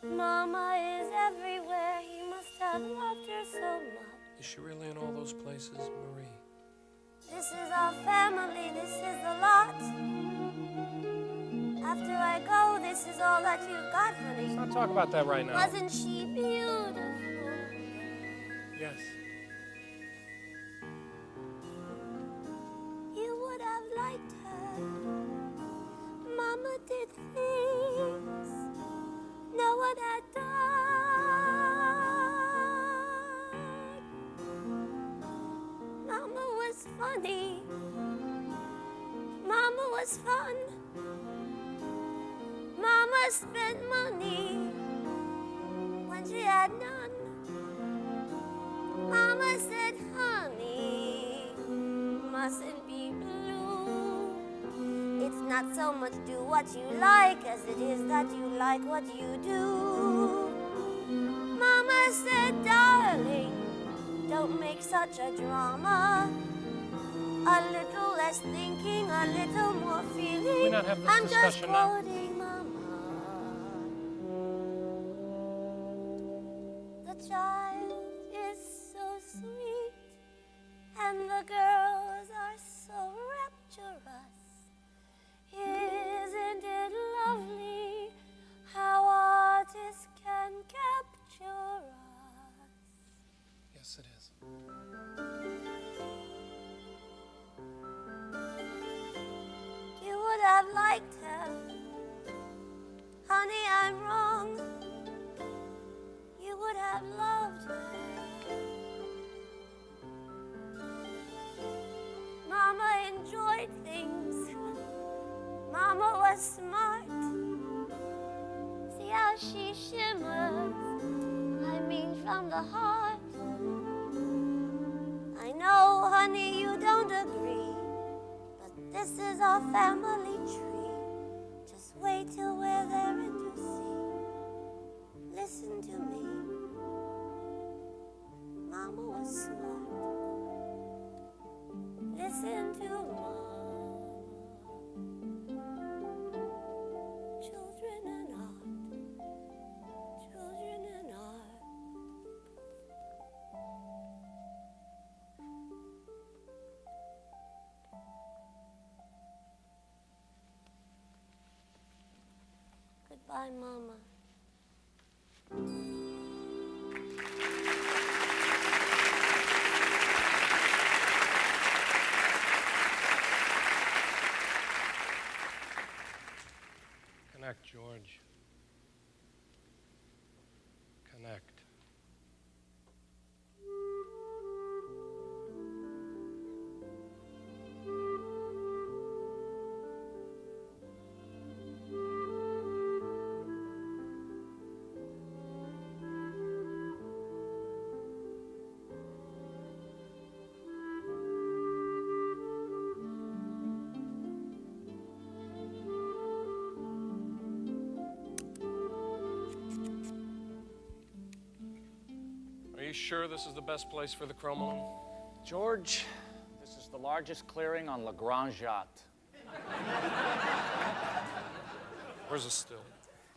Mama is everywhere. He must have loved her so much. Is she really in all those places, Marie? This is our family. This is the lot. After I go, this is all that you've got, honey. Let's not talk about that right now. Wasn't she beautiful? Yes. You would have liked her. Mama did things no one had done. Mama was funny. Mama was fun. Mama spent money when she had none. Mama said, honey, mustn't be blue. It's not so much do what you like as it is that you like what you do. Mama said, darling, don't make such a drama. A little less thinking, a little more feeling. We not have this I'm just discussion now. quoting Mama. The child is so sweet, and the girls are so rapturous. Isn't it lovely how artists can capture us? Yes, it is. You would have liked her. Honey, I'm wrong. You would have loved her. Mama enjoyed things. Mama was smart. See how she shimmers, I mean from the heart. I know, honey, you don't agree, but this is our family tree. Just wait till we're there and you see. Listen to me. Mama was smart. Listen to Mama. Children and art. Children and art. Goodbye, Mama. Connect, George. Connect. Are you sure this is the best place for the chromolome? George, this is the largest clearing on La Grande Jatte. Where's the still?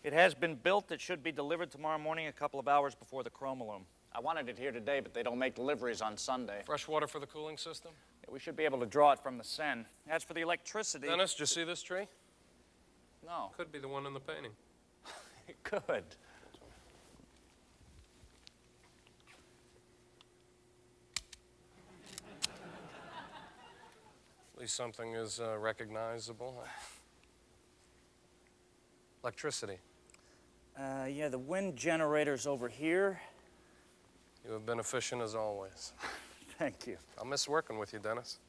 It has been built. It should be delivered tomorrow morning a couple of hours before the chromolome. I wanted it here today, but they don't make deliveries on Sunday. Fresh water for the cooling system? Yeah, we should be able to draw it from the Seine. As for the electricity... Dennis, did you see this tree? No. Could be the one in the painting. It could. At least something is recognizable. Electricity. Yeah, the wind generator's over here. You have been efficient as always. Thank you. I'll miss working with you, Dennis.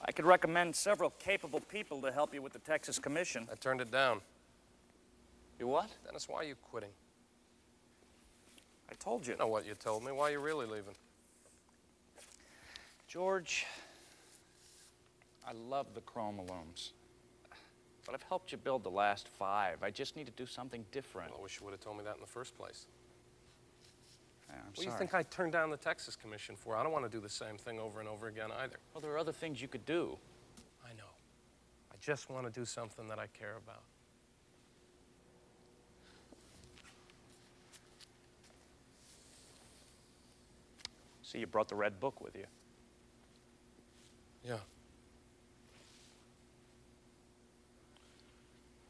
I could recommend several capable people to help you with the Texas Commission. I turned it down. You what? Dennis, why are you quitting? I told you. You know what you told me. Why are you really leaving? George, I love the chromolomes. But I've helped you build the last 5. I just need to do something different. I wish you would have told me that in the first place. Yeah, I'm What do sorry. you think I turned down the Texas Commission for? I don't want to do the same thing over and over again either. Well, there are other things you could do. I know. I just want to do something that I care about. See, you brought the red book with you. Yeah.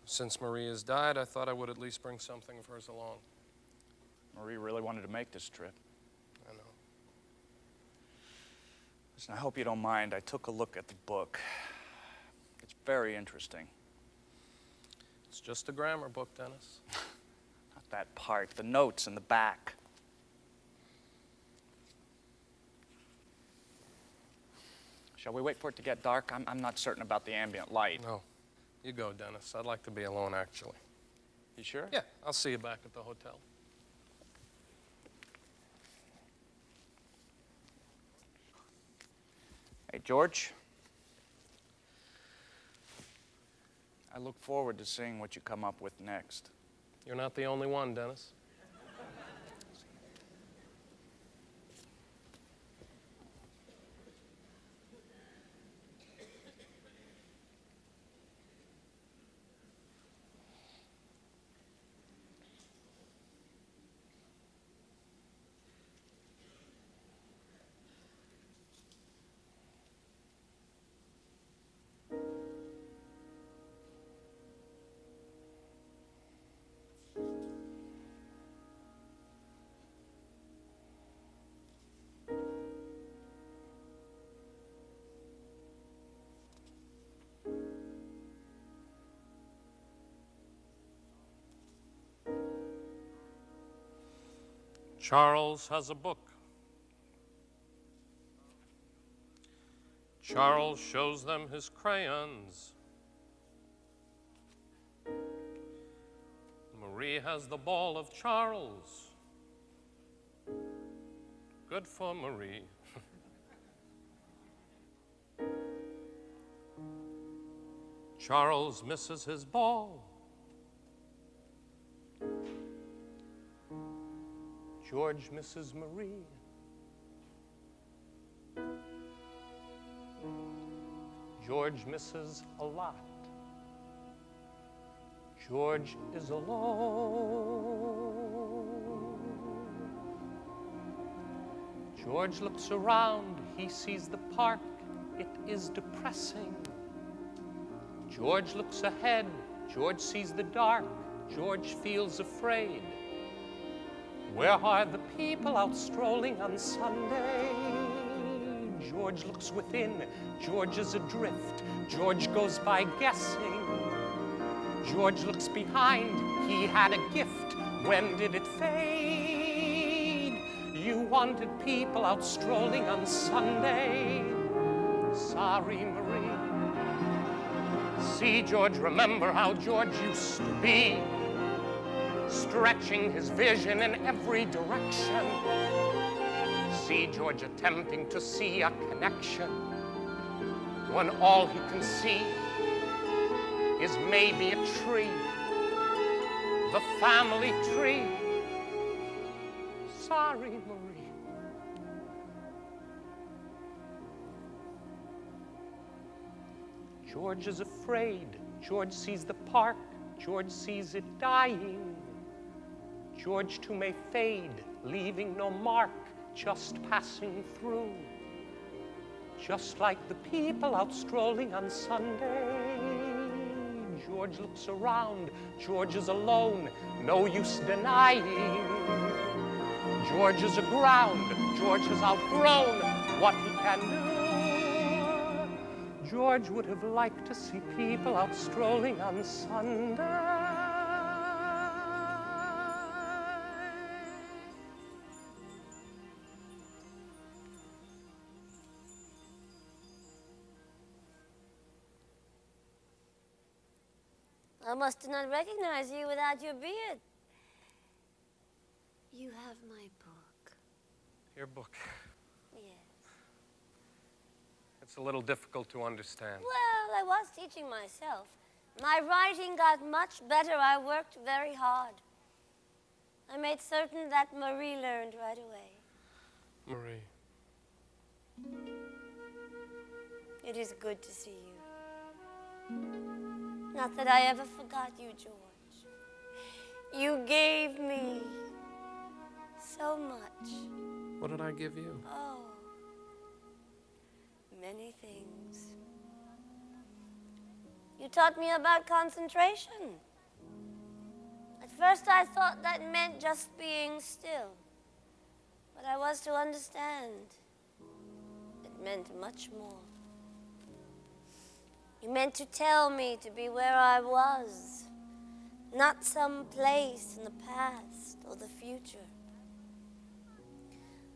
Since Maria's died, I thought I would at least bring something of hers along. Marie really wanted to make this trip. I know. Listen, I hope you don't mind. I took a look at the book. It's very interesting. It's just a grammar book, Dennis. Not that part, the notes in the back. Shall we wait for it to get dark? I'm not certain about the ambient light. No. You go, Dennis. I'd like to be alone, actually. You sure? Yeah, I'll see you back at the hotel. Hey, George. I look forward to seeing what you come up with next. You're not the only one, Dennis. Charles has a book. Charles shows them his crayons. Marie has the ball of Charles. Good for Marie. Charles misses his ball. George misses Marie. George misses a lot. George is alone. George looks around. He sees the park. It is depressing. George looks ahead. George sees the dark. George feels afraid. Where are the people out strolling on Sunday? George looks within. George is adrift. George goes by guessing. George looks behind. He had a gift. When did it fade? You wanted people out strolling on Sunday. Sorry, Marie. See, George, remember how George used to be, stretching his vision in every direction. See George attempting to see a connection when all he can see is maybe a tree, the family tree. Sorry, Marie. George is afraid. George sees the park. George sees it dying. George too may fade, leaving no mark, just passing through. Just like the people out strolling on Sunday. George looks around. George is alone. No use denying. George is aground. George has outgrown what he can do. George would have liked to see people out strolling on Sunday. I must not recognize you without your beard. You have my book. Your book. Yes. It's a little difficult to understand. Well, I was teaching myself. My writing got much better. I worked very hard. I made certain that Marie learned right away. Marie. It is good to see you. Not that I ever forgot you, George. You gave me so much. What did I give you? Oh, many things. You taught me about concentration. At first I thought that meant just being still. But I was to understand. It meant much more. You meant to tell me to be where I was, not some place in the past or the future.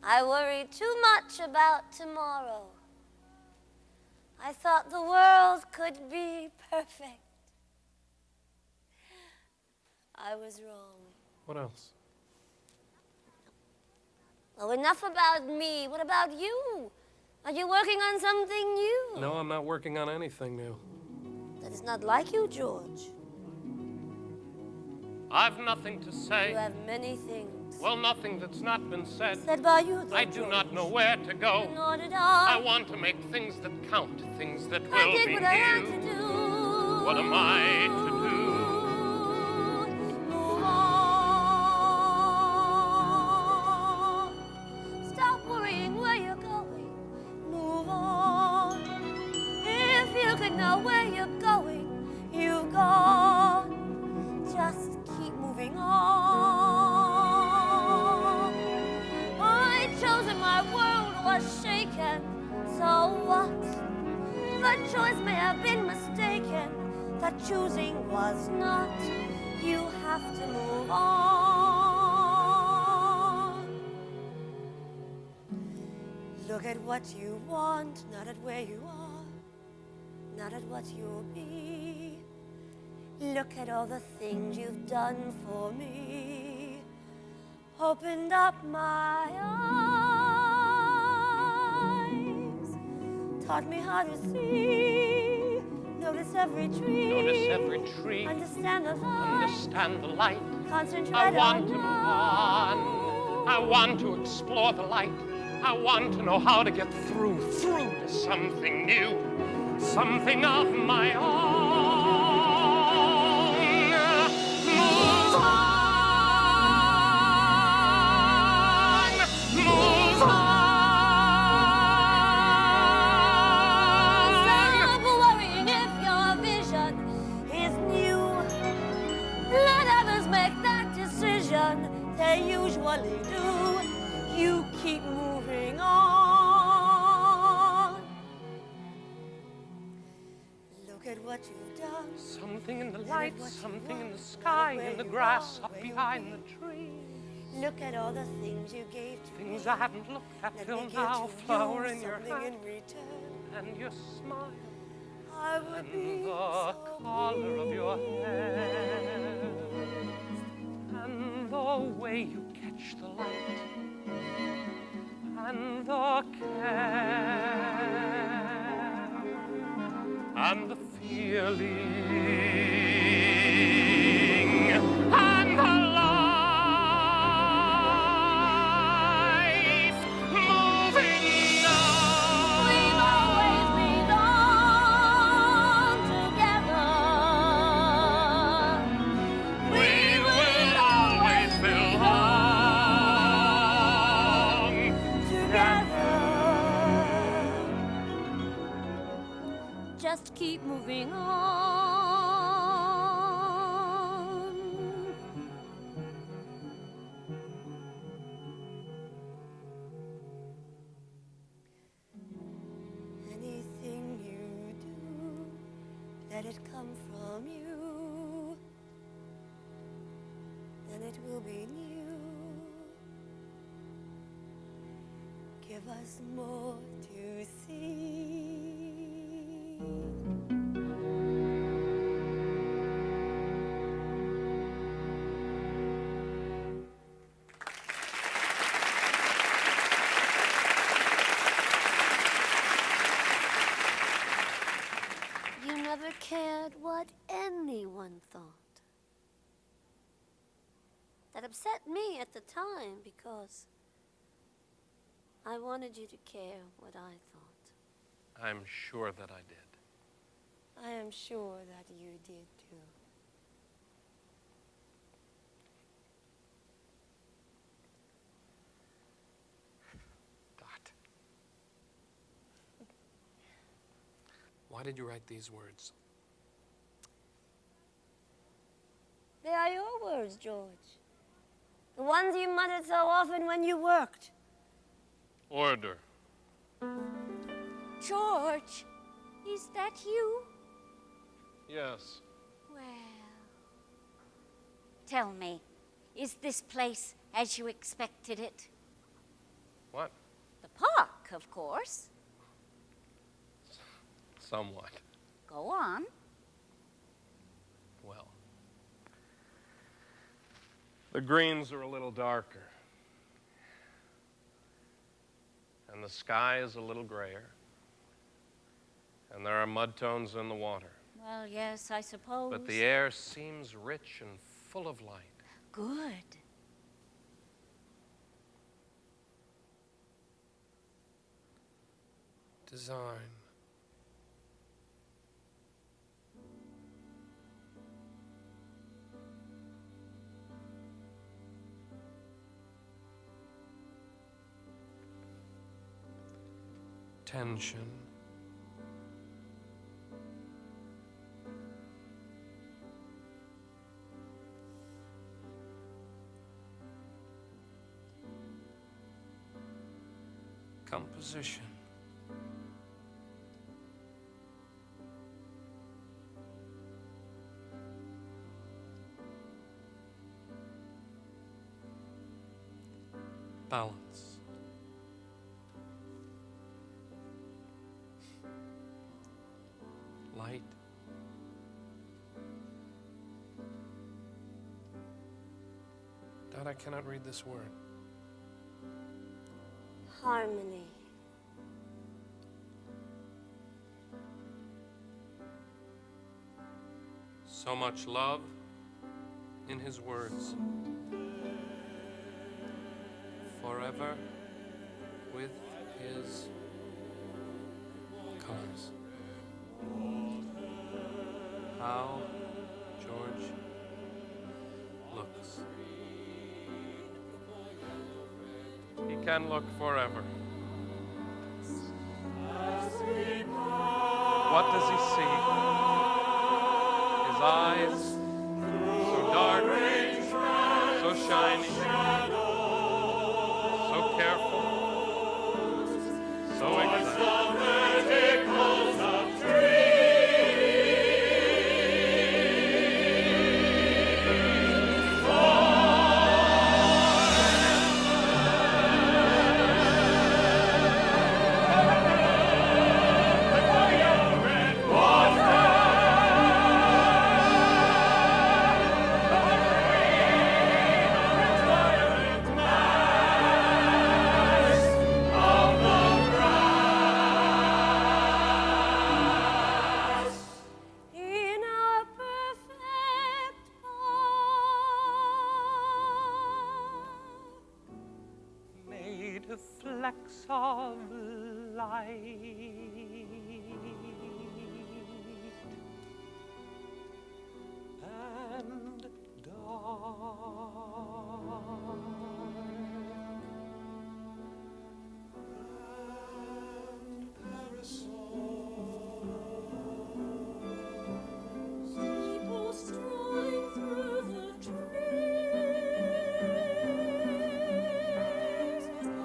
I worried too much about tomorrow. I thought the world could be perfect. I was wrong. What else? Oh, enough about me. What about you? Are you working on something new? No, I'm not working on anything new. That is not like you, George. I've nothing to say. You have many things. Well, nothing that's not been said. Said by you, though, I do not know where to go. Nor did I. I want to make things that count, things that will I did be what I had new. to do. What am I to do? Move on. Stop worrying where you're going. Move on. If you could know where you're going, you've gone. Just keep moving on. I chose and my world was shaken. So what? The choice may have been mistaken. The choosing was not. You have to move on. Look at what you want, not at where you are, not at what you'll be. Look at all the things you've done for me. Opened up my eyes. Taught me how to see. Notice every tree. Notice every tree. Understand the light. Understand the light. Concentrate I want to on move on. I want to explore the light. I want to know how to get through to something new, something of my own. Move on, move on. Stop worrying if your vision is new. Let others make that decision. They usually do. You keep moving on. Look at what you've done. Something in the light, something in the sky, in the grass, up behind the tree. Look at all the things you gave to Things me. I haven't looked at Let till me give now. to Flower you in your something hand in return. and your smile I would and be the so color of your hair and the way you catch the light and the care and the feeling and the life moving on. We've always belonged together. We will always belong together. Just keep moving on. Anything you do, let it come from you. Then it will be new. Give us more to see. You never cared what anyone thought. That upset me at the time because I wanted you to care what I thought. I'm sure that I did. I am sure that you did too. Dot. Why did you write these words? They are your words, George. The ones you muttered so often when you worked. Order. George, is that you? Yes. Well, tell me, is this place as you expected it? What? The park, of course. Somewhat. Go on. Well, the greens are a little darker. And the sky is a little grayer. And there are mud tones in the water. Well, yes, I suppose. But the air seems rich and full of light. Good. Design. Tension. Composition. Balance. Light I cannot read this word. Harmony. So much love in his words. Forever with his colors. How George looks. He can look forever. What does he see? His eyes, so dark, so shiny, so careful, so exact. In our perfect Made of flecks of light and People strolling through the trees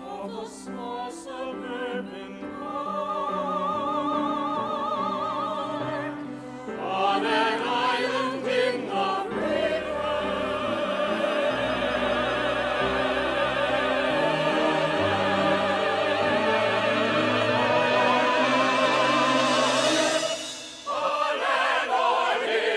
of a small suburban park on an island in the on an ordinary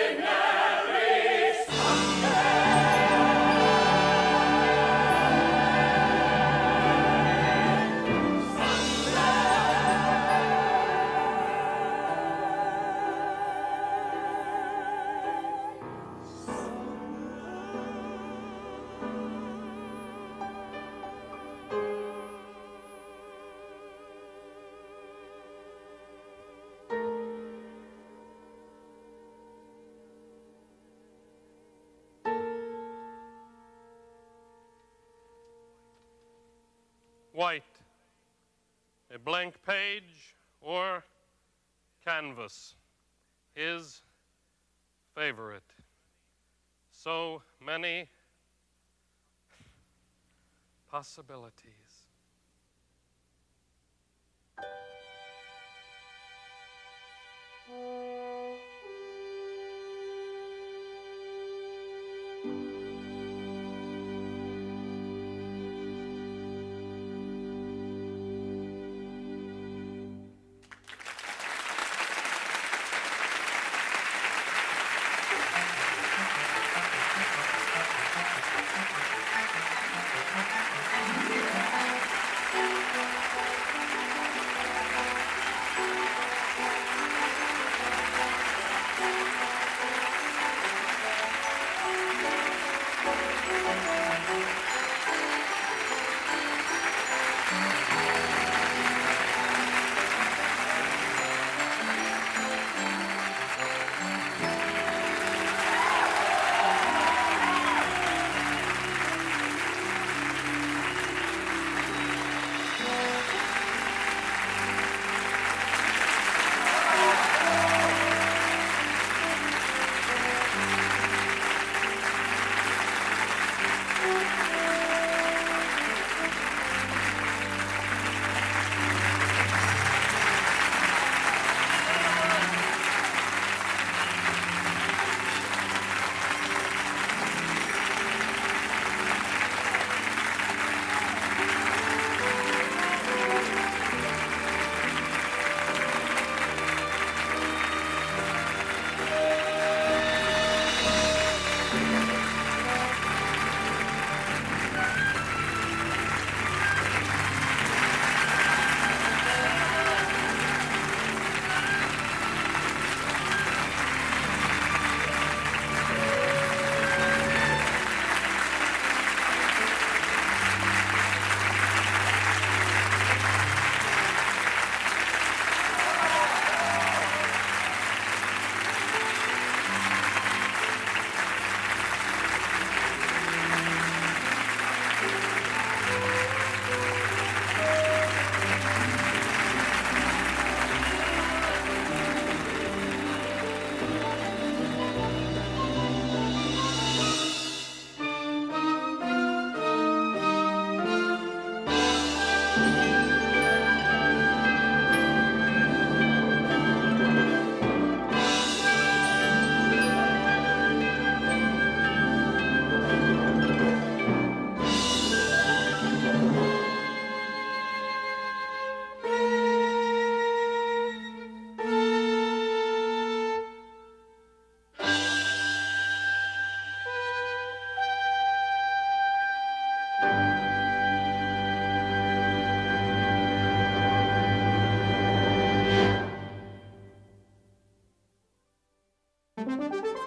White, a blank page or canvas, his favorite. So many possibilities. Thank you. Thank you.